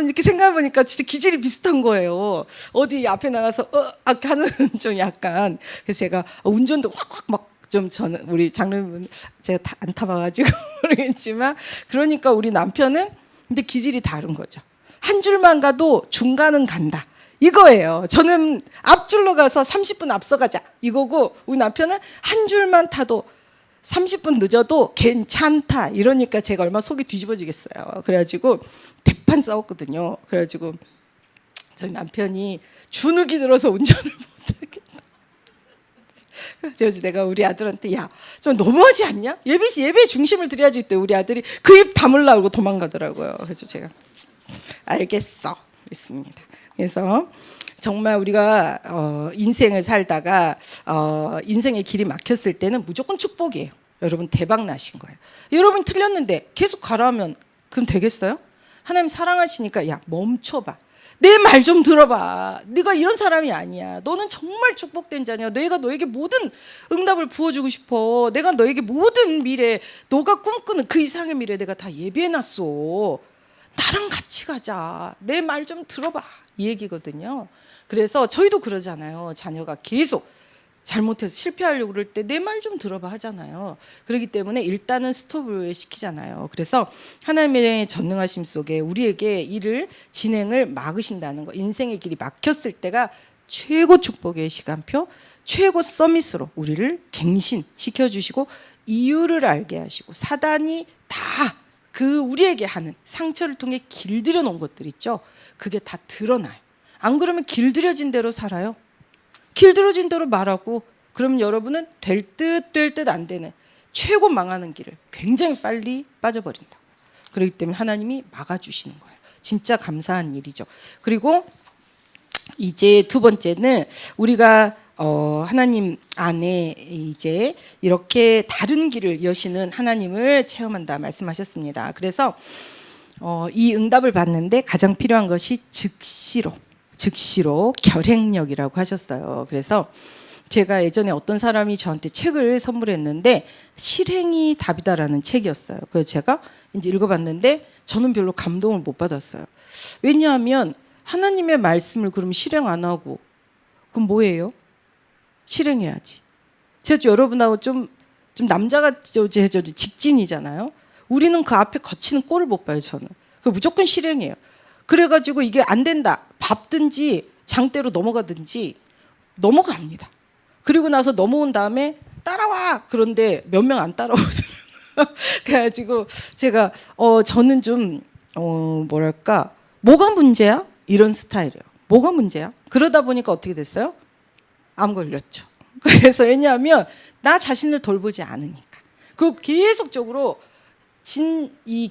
이렇게 생각해보니까 진짜 기질이 비슷한 거예요. 어디 앞에 나가서 하는 좀 약간. 그래서 제가 운전도 확확 막 좀 저는 우리 장로님은 제가 다 안 타봐가지고 모르겠지만 그러니까 우리 남편은 근데 기질이 다른 거죠. 한 줄만 가도 중간은 간다. 이거예요. 저는 앞줄로 가서 30분 앞서가자 이거고 우리 남편은 한 줄만 타도 30분 늦어도 괜찮다 이러니까 제가 얼마나 속이 뒤집어지겠어요. 그래가지고 대판 싸웠거든요. 그래가지고 저희 남편이 주눅이 들어서 운전을 못하겠다. 그래서 내가 우리 아들한테 좀 너무하지 않냐? 예배 중심을 드려야지. 그때 우리 아들이 그 입 다물라고 도망가더라고요. 그래서 제가 알겠어 했습니다. 그래서 정말 우리가 인생을 살다가 인생의 길이 막혔을 때는 무조건 축복이에요. 여러분 대박 나신 거예요. 여러분 틀렸는데 계속 가라면 그럼 되겠어요? 하나님 사랑하시니까 멈춰봐. 내 말 좀 들어봐. 네가 이런 사람이 아니야. 너는 정말 축복된 자냐. 내가 너에게 모든 응답을 부어주고 싶어. 내가 너에게 모든 미래, 너가 꿈꾸는 그 이상의 미래 내가 다 예비해놨어. 나랑 같이 가자. 내 말 좀 들어봐. 이 얘기거든요. 그래서 저희도 그러잖아요. 자녀가 계속 잘못해서 실패하려고 그럴 때 내 말 좀 들어봐 하잖아요. 그렇기 때문에 일단은 스톱을 시키잖아요. 그래서 하나님의 전능하심 속에 우리에게 일을 진행을 막으신다는 거. 인생의 길이 막혔을 때가 최고 축복의 시간표, 최고 서밋으로 우리를 갱신시켜주시고 이유를 알게 하시고 사단이 다 그 우리에게 하는 상처를 통해 길들여 놓은 것들 있죠. 그게 다 드러나요. 안 그러면 길들여진 대로 살아요. 길들여진 대로 말하고 그러면 여러분은 될 듯 안 되는 최고 망하는 길을 굉장히 빨리 빠져버린다. 그렇기 때문에 하나님이 막아주시는 거예요. 진짜 감사한 일이죠. 그리고 이제 두 번째는 우리가 하나님 안에 이제 이렇게 다른 길을 여시는 하나님을 체험한다 말씀하셨습니다. 그래서 이 응답을 받는데 가장 필요한 것이 즉시로 결행력이라고 하셨어요. 그래서 제가 예전에 어떤 사람이 저한테 책을 선물했는데 실행이 답이다라는 책이었어요. 그래서 제가 이제 읽어봤는데 저는 별로 감동을 못 받았어요. 왜냐하면 하나님의 말씀을 그럼 실행 안 하고 그럼 뭐예요? 실행해야지. 제가 여러분하고 좀 남자같이 직진이잖아요. 우리는 그 앞에 거치는 꼴을 못 봐요. 저는 그 무조건 실행해요. 그래가지고 이게 안 된다. 밟든지 장대로 넘어가든지 넘어갑니다. 그리고 나서 넘어온 다음에 따라와. 그런데 몇 명 안 따라오더라고요. 그래가지고 제가 저는 좀 뭐랄까 뭐가 문제야? 이런 스타일이에요. 뭐가 문제야? 그러다 보니까 어떻게 됐어요? 암 걸렸죠. 그래서 왜냐하면 나 자신을 돌보지 않으니까. 그리고 계속적으로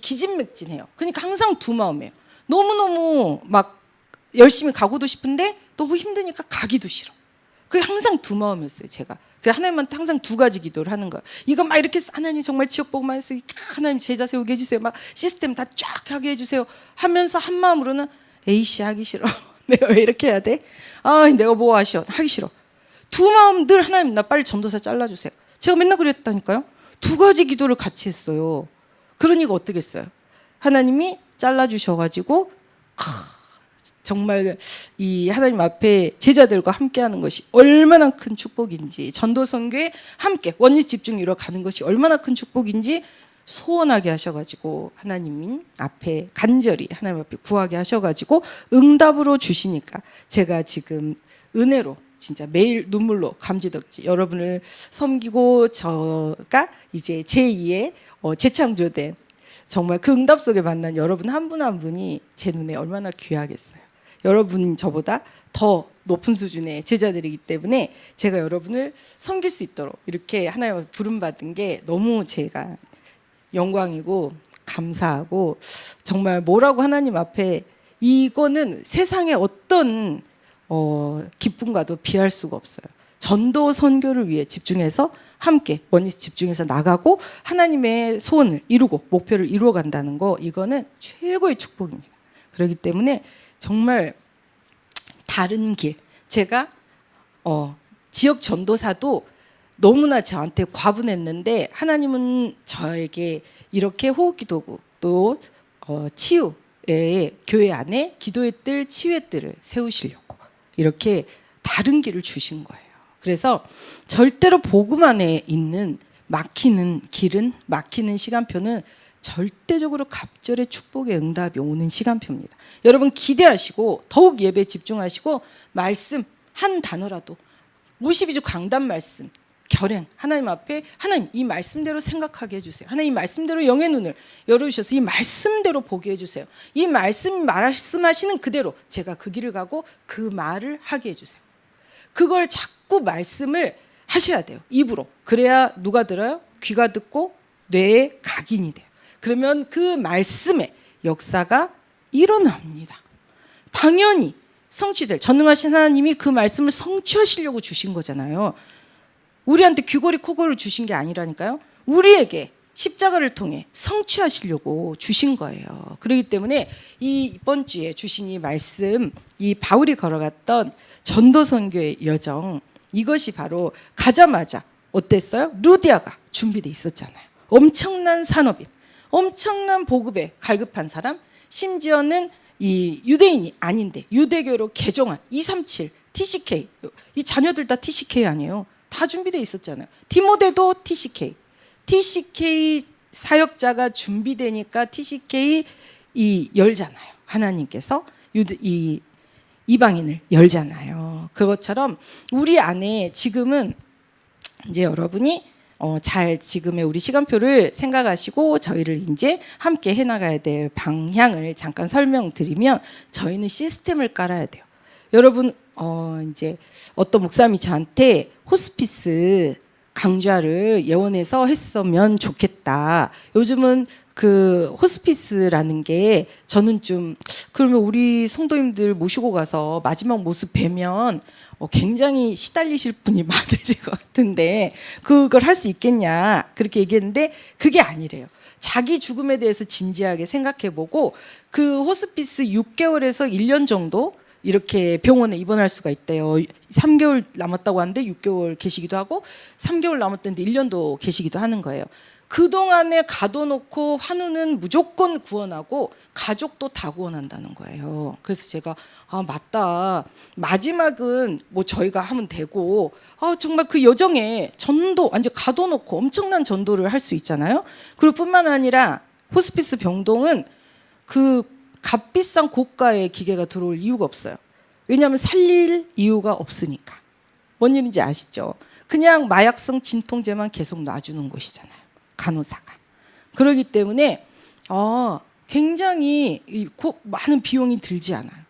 기진맥진해요. 그러니까 항상 두 마음이에요. 너무너무 막 열심히 가고도 싶은데 너무 힘드니까 가기도 싫어. 그게 항상 두 마음이었어요. 제가. 그래서 하나님한테 항상 두 가지 기도를 하는 거예요. 이거 막 이렇게 하나님 정말 지역복만 해서 하나님 제자 세우게 해주세요. 막 시스템 다 쫙 하게 해주세요. 하면서 한 마음으로는 에이씨 하기 싫어. 내가 왜 이렇게 해야 돼? 내가 뭐 하시오. 하기 싫어. 두 마음 늘 하나님 나 빨리 전도사 잘라주세요. 제가 맨날 그랬다니까요. 두 가지 기도를 같이 했어요. 그러니까 어떻겠어요? 하나님이 잘라주셔가지고 정말 이 하나님 앞에 제자들과 함께하는 것이 얼마나 큰 축복인지 전도선교에 함께 원리 집중 이뤄가는 것이 얼마나 큰 축복인지 소원하게 하셔가지고 하나님 앞에 간절히 하나님 앞에 구하게 하셔가지고 응답으로 주시니까 제가 지금 은혜로 진짜 매일 눈물로 감지덕지 여러분을 섬기고 저가 이제 제2의 재창조된 정말 그 응답 속에 만난 여러분 한 분 한 분이 제 눈에 얼마나 귀하겠어요. 여러분 저보다 더 높은 수준의 제자들이기 때문에 제가 여러분을 섬길 수 있도록 이렇게 하나님 부름받은 게 너무 제가 영광이고 감사하고 정말 뭐라고 하나님 앞에 이거는 세상의 어떤 기쁨과도 비할 수가 없어요. 전도 선교를 위해 집중해서 함께 원리스 집중해서 나가고 하나님의 소원을 이루고 목표를 이루어 간다는 거 이거는 최고의 축복입니다. 그렇기 때문에 정말 다른 길 제가 지역 전도사도 너무나 저한테 과분했는데 하나님은 저에게 이렇게 호흡기도구 또 치유의 교회 안에 기도의 뜰 치유의 뜰을 세우시려고 이렇게 다른 길을 주신 거예요. 그래서 절대로 복음 안에 있는 막히는 길은 막히는 시간표는 절대적으로 갑절의 축복의 응답이 오는 시간표입니다. 여러분 기대하시고 더욱 예배에 집중하시고 말씀 한 단어라도 52주 강단 말씀 결행 하나님 앞에 하나님 이 말씀대로 생각하게 해주세요. 하나님 이 말씀대로 영의 눈을 열어주셔서 이 말씀대로 보게 해주세요. 이 말씀하시는 그대로 제가 그 길을 가고 그 말을 하게 해주세요. 그걸 자꾸 말씀을 하셔야 돼요. 입으로. 그래야 누가 들어요? 귀가 듣고 뇌에 각인이 돼요. 그러면 그 말씀의 역사가 일어납니다. 당연히 성취될 전능하신 하나님이 그 말씀을 성취하시려고 주신 거잖아요. 우리한테 귀걸이 코걸이를 주신 게 아니라니까요. 우리에게 십자가를 통해 성취하시려고 주신 거예요. 그렇기 때문에 이번 주에 주신 이 말씀, 이 바울이 걸어갔던 전도 선교의 여정, 이것이 바로 가자마자 어땠어요? 루디아가 준비돼 있었잖아요. 엄청난 산업인, 엄청난 보급에 갈급한 사람, 심지어는 이 유대인이 아닌데 유대교로 개종한 237 TCK, 이 자녀들 다 TCK 아니에요. 다 준비돼 있었잖아요. 디모데도 TCK 사역자가 준비되니까 TCK 열잖아요. 하나님께서 이방인을 열잖아요. 그것처럼 우리 안에 지금은 이제 여러분이 잘 지금의 우리 시간표를 생각하시고 저희를 이제 함께 해나가야 될 방향을 잠깐 설명드리면 저희는 시스템을 깔아야 돼요. 여러분 이제 어떤 목사님이 저한테 호스피스 강좌를 예원해서 했으면 좋겠다. 요즘은 그 호스피스라는 게 저는 좀 그러면 우리 성도님들 모시고 가서 마지막 모습 뵈면 굉장히 시달리실 분이 많으실 것 같은데 그걸 할 수 있겠냐 그렇게 얘기했는데 그게 아니래요. 자기 죽음에 대해서 진지하게 생각해보고 그 호스피스 6개월에서 1년 정도 이렇게 병원에 입원할 수가 있대요. 3개월 남았다고 하는데 6개월 계시기도 하고 3개월 남았다는데 1년도 계시기도 하는 거예요. 그동안에 가둬놓고 환우는 무조건 구원하고 가족도 다 구원한다는 거예요. 그래서 제가 맞다. 마지막은 뭐 저희가 하면 되고 정말 그 여정에 전도 완전 가둬놓고 엄청난 전도를 할 수 있잖아요. 그리고 뿐만 아니라 호스피스 병동은 그 값비싼 고가의 기계가 들어올 이유가 없어요. 왜냐하면 살릴 이유가 없으니까. 뭔 일인지 아시죠? 그냥 마약성 진통제만 계속 놔주는 곳이잖아요. 간호사가. 그렇기 때문에 굉장히 많은 비용이 들지 않아요.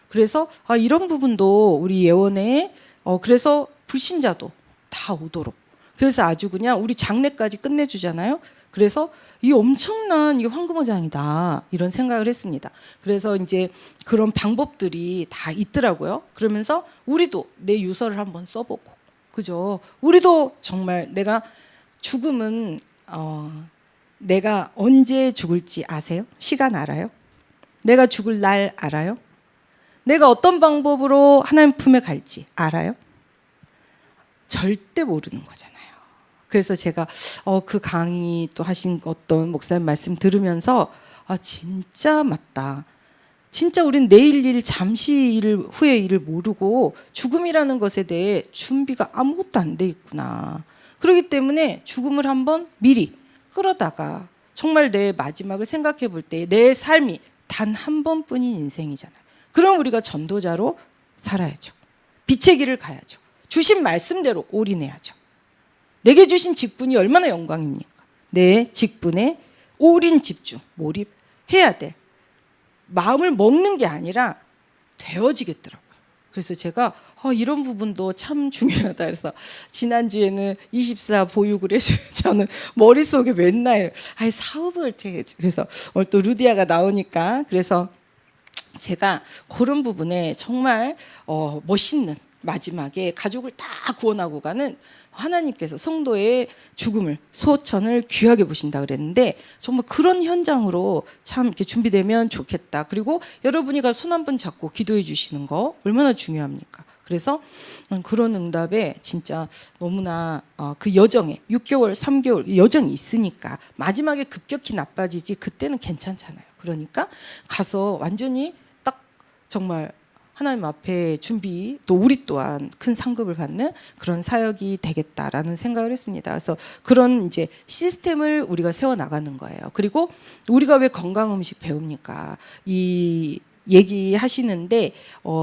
그래서 이런 부분도 우리 예원에 그래서 불신자도 다 오도록. 그래서 아주 그냥 우리 장례까지 끝내주잖아요. 그래서 이 엄청난 이 황금어장이다 이런 생각을 했습니다. 그래서 이제 그런 방법들이 다 있더라고요. 그러면서 우리도 내 유서를 한번 써보고, 그죠? 우리도 정말 내가 죽음은 내가 언제 죽을지 아세요? 시간 알아요? 내가 죽을 날 알아요? 내가 어떤 방법으로 하나님 품에 갈지 알아요? 절대 모르는 거잖아요. 그래서 제가 그 강의 또 하신 어떤 목사님 말씀 들으면서 진짜 맞다. 진짜 우린 내일 일 잠시 일을 후의 일을 모르고 죽음이라는 것에 대해 준비가 아무것도 안 돼 있구나. 그렇기 때문에 죽음을 한번 미리 끌어다가 정말 내 마지막을 생각해 볼 때 내 삶이 단 한 번뿐인 인생이잖아요. 그럼 우리가 전도자로 살아야죠. 빛의 길을 가야죠. 주신 말씀대로 올인해야죠. 내게 주신 직분이 얼마나 영광입니까? 내 직분에 올인 집중, 몰입해야 돼. 마음을 먹는 게 아니라 되어지겠더라고요. 그래서 제가 이런 부분도 참 중요하다. 그래서 지난주에는 24 보육을 해줘요. 저는 머릿속에 맨날 사업을 해야지. 그래서 오늘 또 루디아가 나오니까 그래서 제가 그런 부분에 정말 멋있는 마지막에 가족을 다 구원하고 가는 하나님께서 성도의 죽음을 소천을 귀하게 보신다 그랬는데 정말 그런 현장으로 참 이렇게 준비되면 좋겠다. 그리고 여러분이 가 손 한 번 잡고 기도해 주시는 거 얼마나 중요합니까? 그래서 그런 응답에 진짜 너무나 그 여정에 6개월, 3개월 여정이 있으니까 마지막에 급격히 나빠지지 그때는 괜찮잖아요. 그러니까 가서 완전히 딱 정말 하나님 앞에 준비 또 우리 또한 큰 상급을 받는 그런 사역이 되겠다라는 생각을 했습니다. 그래서 그런 이제 시스템을 우리가 세워 나가는 거예요. 그리고 우리가 왜 건강 음식 배웁니까? 이 얘기하시는데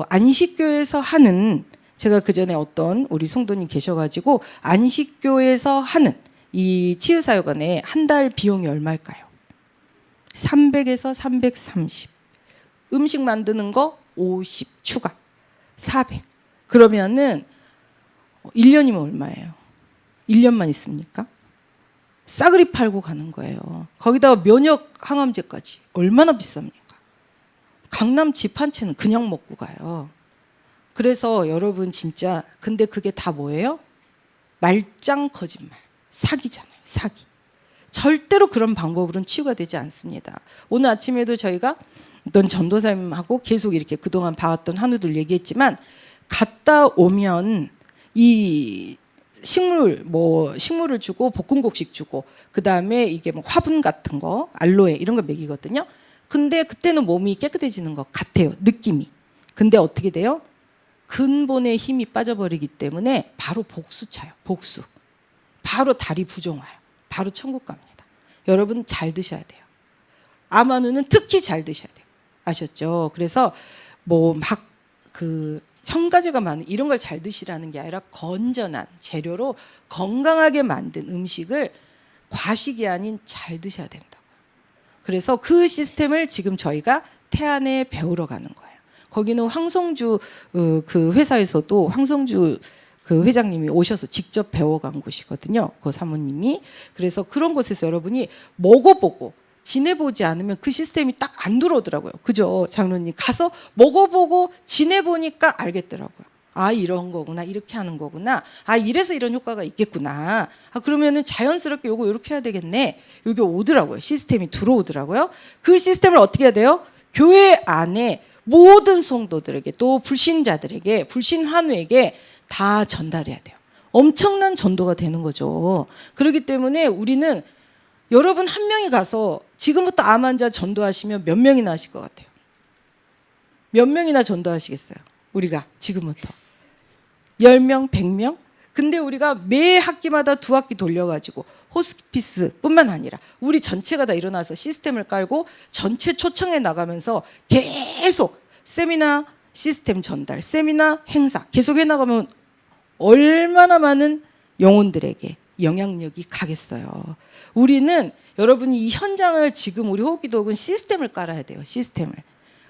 안식교에서 하는 제가 그 전에 어떤 우리 성도님 계셔가지고 안식교에서 하는 이 치유사역원의 한 달 비용이 얼마일까요? 300에서 330. 음식 만드는 거 50 추가 400. 그러면은 1년이면 얼마예요? 1년만 있습니까? 싸그리 팔고 가는 거예요. 거기다가 면역 항암제까지 얼마나 비쌉니까? 강남 집 한 채는 그냥 먹고 가요. 그래서 여러분 진짜 근데 그게 다 뭐예요? 말짱 거짓말, 사기잖아요. 사기. 절대로 그런 방법으로는 치유가 되지 않습니다. 오늘 아침에도 저희가 어떤 전도사님하고 계속 이렇게 그동안 봐왔던 한우들 얘기했지만 갔다 오면 이 식물을 주고 볶음곡식 주고 그 다음에 이게 뭐 화분 같은 거 알로에 이런 거 먹이거든요. 근데 그때는 몸이 깨끗해지는 것 같아요. 느낌이. 근데 어떻게 돼요? 근본의 힘이 빠져버리기 때문에 바로 복수 차요. 복수. 바로 다리 부종 와요. 바로 천국 갑니다. 여러분 잘 드셔야 돼요. 아마누는 특히 잘 드셔야 돼요. 아셨죠? 그래서 뭐 막 그 첨가제가 많은 이런 걸 잘 드시라는 게 아니라 건전한 재료로 건강하게 만든 음식을 과식이 아닌 잘 드셔야 된다고요. 그래서 그 시스템을 지금 저희가 태안에 배우러 가는 거예요. 거기는 황성주 그 회사에서도 황성주 그 회장님이 오셔서 직접 배워간 곳이거든요. 그 사모님이. 그래서 그런 곳에서 여러분이 먹어보고 지내보지 않으면 그 시스템이 딱 안 들어오더라고요. 그죠? 장로님 가서 먹어보고 지내보니까 알겠더라고요. 아 이런 거구나. 이렇게 하는 거구나. 아 이래서 이런 효과가 있겠구나. 아 그러면은 자연스럽게 요거 이렇게 해야 되겠네. 여기 오더라고요. 시스템이 들어오더라고요. 그 시스템을 어떻게 해야 돼요? 교회 안에 모든 성도들에게 또 불신자들에게 불신 환우에게 다 전달해야 돼요. 엄청난 전도가 되는 거죠. 그렇기 때문에 우리는 여러분 한 명이 가서 지금부터 암 환자 전도하시면 몇 명이나 하실 것 같아요? 몇 명이나 전도하시겠어요? 우리가 지금부터 10명, 100명? 근데 우리가 매 학기마다 2학기 돌려가지고 호스피스 뿐만 아니라 우리 전체가 다 일어나서 시스템을 깔고 전체 초청해 나가면서 계속 세미나 시스템 전달, 세미나 행사 계속 해나가면 얼마나 많은 영혼들에게 영향력이 가겠어요. 우리는 여러분이 이 현장을 지금 우리 호흡기도학은 시스템을 깔아야 돼요. 시스템을.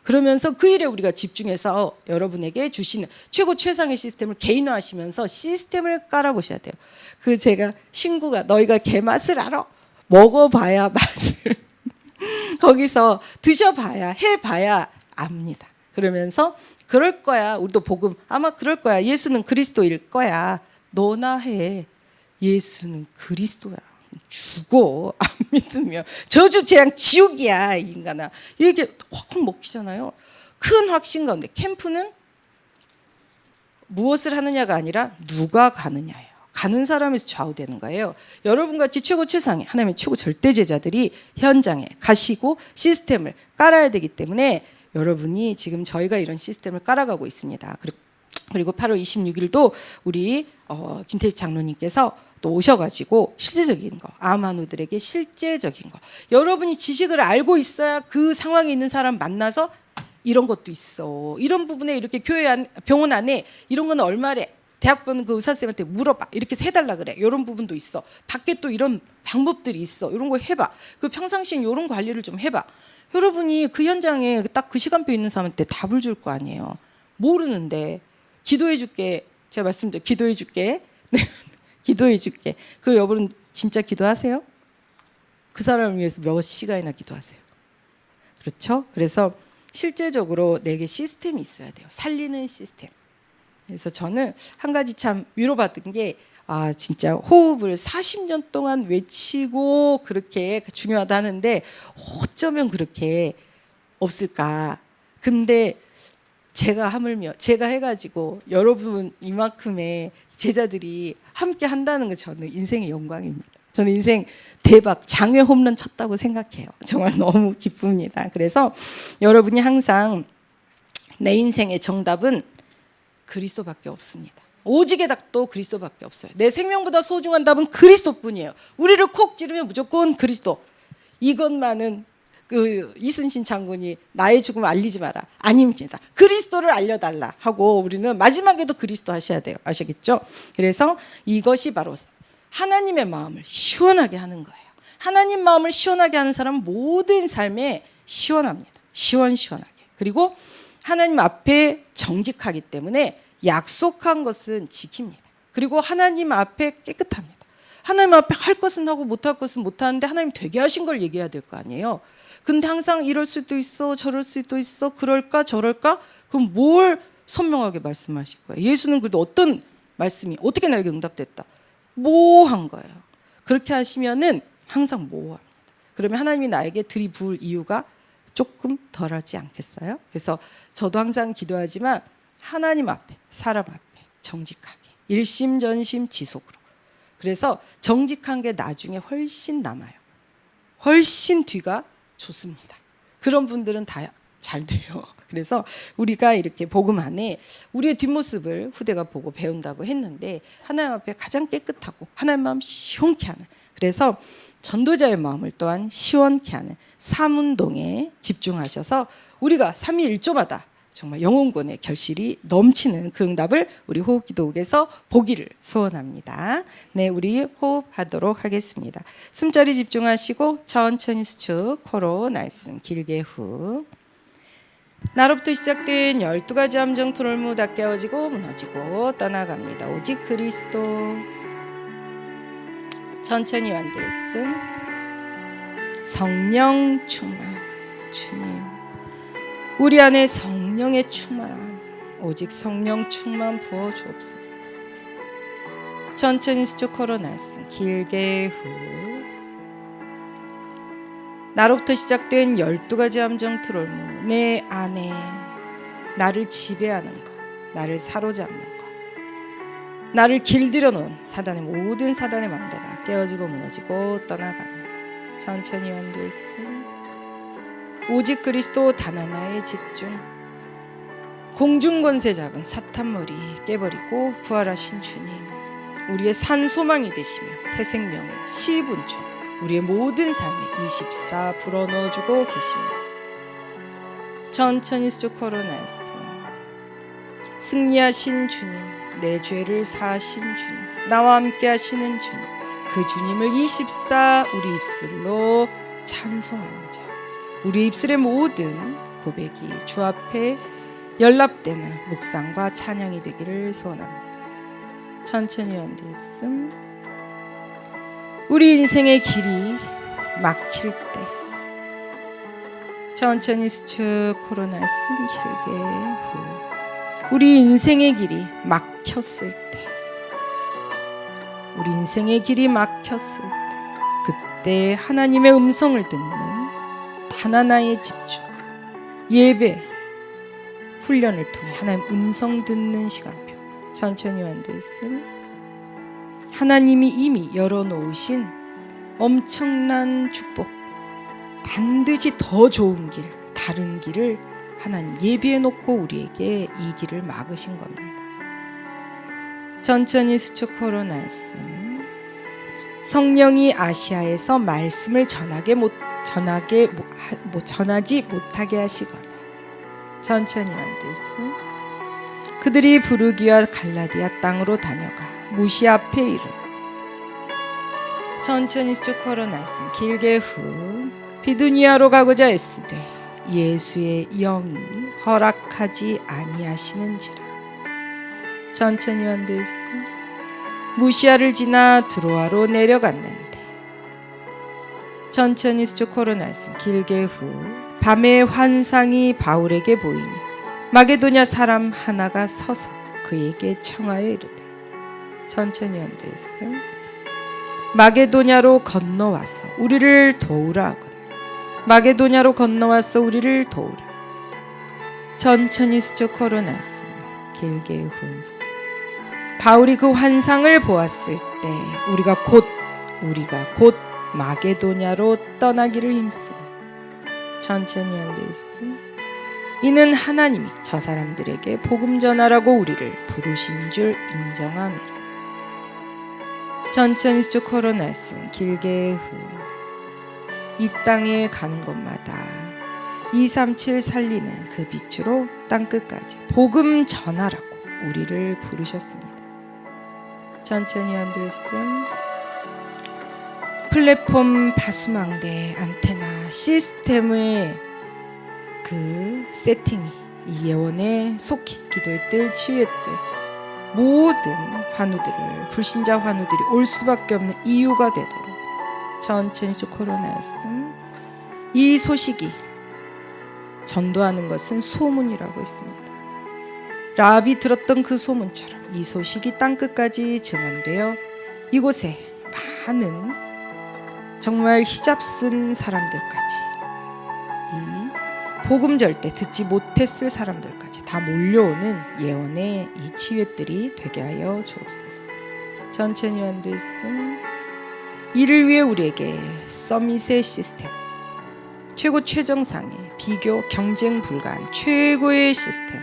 그러면서 그 일에 우리가 집중해서 여러분에게 주시는 최고 최상의 시스템을 개인화하시면서 시스템을 깔아보셔야 돼요. 그 제가 친구가 너희가 개맛을 알아? 먹어봐야 맛을 거기서 드셔봐야 해봐야 압니다. 그러면서 그럴 거야. 우리도 복음 아마 그럴 거야. 예수는 그리스도일 거야. 너나 해. 예수는 그리스도야. 죽어. 안 믿으면 저주 재앙 지옥이야. 이 인간아. 이게 확 먹히잖아요. 큰 확신 가운데 캠프는 무엇을 하느냐가 아니라 누가 가느냐예요. 가는 사람에서 좌우되는 거예요. 여러분같이 최고 최상의 하나님의 최고 절대제자들이 현장에 가시고 시스템을 깔아야 되기 때문에 여러분이 지금 저희가 이런 시스템을 깔아가고 있습니다. 그리고 8월 26일도 우리 김태희 장로님께서 또 오셔가지고 실제적인 거, 암환우들에게 실제적인 거. 여러분이 지식을 알고 있어야 그 상황에 있는 사람 만나서 이런 것도 있어. 이런 부분에 이렇게 병원 안에 이런 건 얼마래. 대학병원 그 의사쌤한테 물어봐. 이렇게 해달라 그래. 이런 부분도 있어. 밖에 또 이런 방법들이 있어. 이런 거 해봐. 그 평상시에 이런 관리를 좀 해봐. 여러분이 그 현장에 딱 그 시간표 있는 사람한테 답을 줄 거 아니에요. 모르는데 기도해 줄게. 제가 말씀드려 기도해 줄게. 기도해 줄게. 그 여러분 진짜 기도하세요? 그 사람을 위해서 몇 시간이나 기도하세요. 그렇죠? 그래서 실제적으로 내게 시스템이 있어야 돼요. 살리는 시스템. 그래서 저는 한 가지 참 위로받은 게 진짜 호흡을 40년 동안 외치고 그렇게 중요하다 하는데 어쩌면 그렇게 없을까. 근데 제가 하물며 제가 해가지고 여러분 이만큼의 제자들이 함께 한다는 거 저는 인생의 영광입니다. 저는 인생 대박 장외 홈런 쳤다고 생각해요. 정말 너무 기쁩니다. 그래서 여러분이 항상 내 인생의 정답은 그리스도밖에 없습니다. 오직의 답도 그리스도밖에 없어요. 내 생명보다 소중한 답은 그리스도뿐이에요. 우리를 콕 찌르면 무조건 그리스도. 이것만은 그 이순신 장군이 나의 죽음을 알리지 마라. 아닙니다. 그리스도를 알려달라 하고 우리는 마지막에도 그리스도 하셔야 돼요. 아시겠죠? 그래서 이것이 바로 하나님의 마음을 시원하게 하는 거예요. 하나님 마음을 시원하게 하는 사람은 모든 삶에 시원합니다. 시원하게. 그리고 하나님 앞에 정직하기 때문에 약속한 것은 지킵니다. 그리고 하나님 앞에 깨끗합니다. 하나님 앞에 할 것은 하고 못할 것은 못하는데 하나님 되게 하신 걸 얘기해야 될 거 아니에요. 근데 항상 이럴 수도 있어 저럴 수도 있어 그럴까 저럴까 그럼 뭘 선명하게 말씀하실 거예요. 예수는 그래도 어떤 말씀이 어떻게 나에게 응답됐다. 모호한 거예요. 그렇게 하시면은 항상 모호합니다. 그러면 하나님이 나에게 들이부을 이유가 조금 덜하지 않겠어요? 그래서 저도 항상 기도하지만 하나님 앞에 사람 앞에 정직하게 일심전심 지속으로. 그래서 정직한 게 나중에 훨씬 남아요. 훨씬 뒤가 좋습니다. 그런 분들은 다 잘 돼요. 그래서 우리가 이렇게 복음 안에 우리의 뒷모습을 후대가 보고 배운다고 했는데 하나님 앞에 가장 깨끗하고 하나님 마음 시원케 하는, 그래서 전도자의 마음을 또한 시원케 하는 삼운동에 집중하셔서 우리가 삼위일조마다 정말 영혼권의 결실이 넘치는 그 응답을 우리 호흡기도국에서 보기를 소원합니다. 네, 우리 호흡하도록 하겠습니다. 숨자리 집중하시고 천천히 수축, 코로 날숨 길게 후. 나로부터 시작된 12가지 함정 트롤무 다 깨어지고 무너지고 떠나갑니다. 오직 그리스도. 천천히 완들숨. 성령 충만. 주님, 우리 안에 성령의 충만함, 오직 성령 충만 부어 주옵소서. 천천히 수축 코로 날숨 길게 후. 나로부터 시작된 12가지 함정 트롤무, 내 안에 나를 지배하는 것, 나를 사로잡는 것, 나를 길들여 놓은 사단의 모든 사단의 망대가 깨어지고 무너지고 떠나갑니다. 천천히 완들숨. 오직 그리스도 단 하나에 집중. 공중권세 잡은 사탄머리 깨버리고 부활하신 주님, 우리의 산소망이 되시며 새 생명을 시분초 우리의 모든 삶에 24 불어넣어주고 계십니다. 천천히 수축 코로 날숨. 승리하신 주님, 내 죄를 사하신 주님, 나와 함께 하시는 주님, 그 주님을 24 우리 입술로 찬송하는 자, 우리 입술의 모든 고백이 주 앞에 연락되는 묵상과 찬양이 되기를 소원합니다. 천천히 완들숨. 우리 인생의 길이 막힐 때 천천히 수축 코로 날숨 길게 후. 우리 인생의 길이 막혔을 때, 우리 인생의 길이 막혔을 때, 그때 하나님의 음성을 듣는 단 하나의 집중, 예배 훈련을 통해 하나님 음성 듣는 시간표. 천천히 완들숨. 하나님이 이미 열어놓으신 엄청난 축복, 반드시 더 좋은 길, 다른 길을 하나님 예비해 놓고 우리에게 이 길을 막으신 겁니다. 천천히 수축 코로 날숨. 성령이 아시아에서 말씀을 전하지 못하게 하시거나. 천천히 완들숨. 그들이 부르기와 갈라디아 땅으로 다녀가 무시 앞에 이르러 천천히 쭉 걸어놨음 길게 후 비두니아로 가고자 했으되 예수의 영이 허락하지 아니하시는지라. 천천히 완도했음 무시아를 지나 드로아로 내려갔는데 천천히 쭉 걸어놨음 길게 후 밤에 환상이 바울에게 보이니 마게도냐 사람 하나가 서서 그에게 청하여 이르되 천천히 완도했음 마게도냐로 건너와서 우리를 도우라 하거늘 마게도냐로 건너와서 우리를 도우라. 천천히 수적 걸어놨음 길게 후 바울이 그 환상을 보았을 때 우리가 곧 마게도냐로 떠나기를 힘쓰니 천천히 완도했음 이는 하나님이 저 사람들에게 복음 전하라고 우리를 부르신 줄 인정함이라. 천천히 쭉 걸어놨음 길게 후 이 땅에 가는 곳마다 237 살리는 그 빛으로 땅끝까지 복음 전하라고 우리를 부르셨습니다. 천천히 완도했음 플랫폼 바수망대 안테나 시스템의 그 세팅이 이 예원에 속히 기도의 뜰 치유의 뜰 모든 환우들을 불신자 환우들이 올 수밖에 없는 이유가 되도록 천천히 쭉 걸어놨음. 이 소식이 전도하는 것은 소문이라고 했습니다. 라합이 들었던 그 소문처럼 이 소식이 땅끝까지 증언되어 이곳에 많은 정말 히잡 쓴 사람들까지 이 복음 절대 듣지 못했을 사람들까지 다 몰려오는 예언의 이 치유들이 되게 하여 주옵소서. 천천히 완도했음. 이를 위해 우리에게 서밋의 시스템 최고 최정상의 비교 경쟁 불가한 최고의 시스템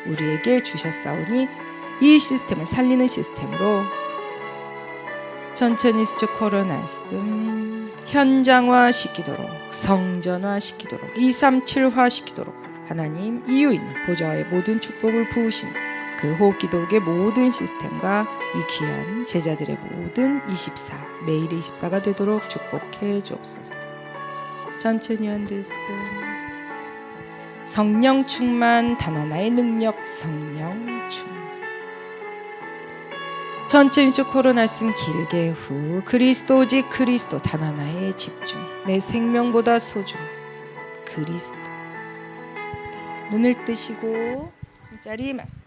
우리에게 주셨사오니 이 시스템을 살리는 시스템으로 천천히 수적 걸어놨음 현장화시키도록 성전화시키도록 237화시키도록 하나님 이유 있는 보좌의 모든 축복을 부으시는 그 호흡기도국의 모든 시스템과 이 귀한 제자들의 모든 24 매일의 24가 되도록 축복해 주옵소서. 천천히 완도했음 성령 충만 단 하나의 능력 성령 충만 천천히 쭉 걸어놨음 길게 후 그리스도 오직 그리스도 단 하나에 집중 내 생명보다 소중한 그리스도 눈을 뜨시고 숨자리 맞습니다.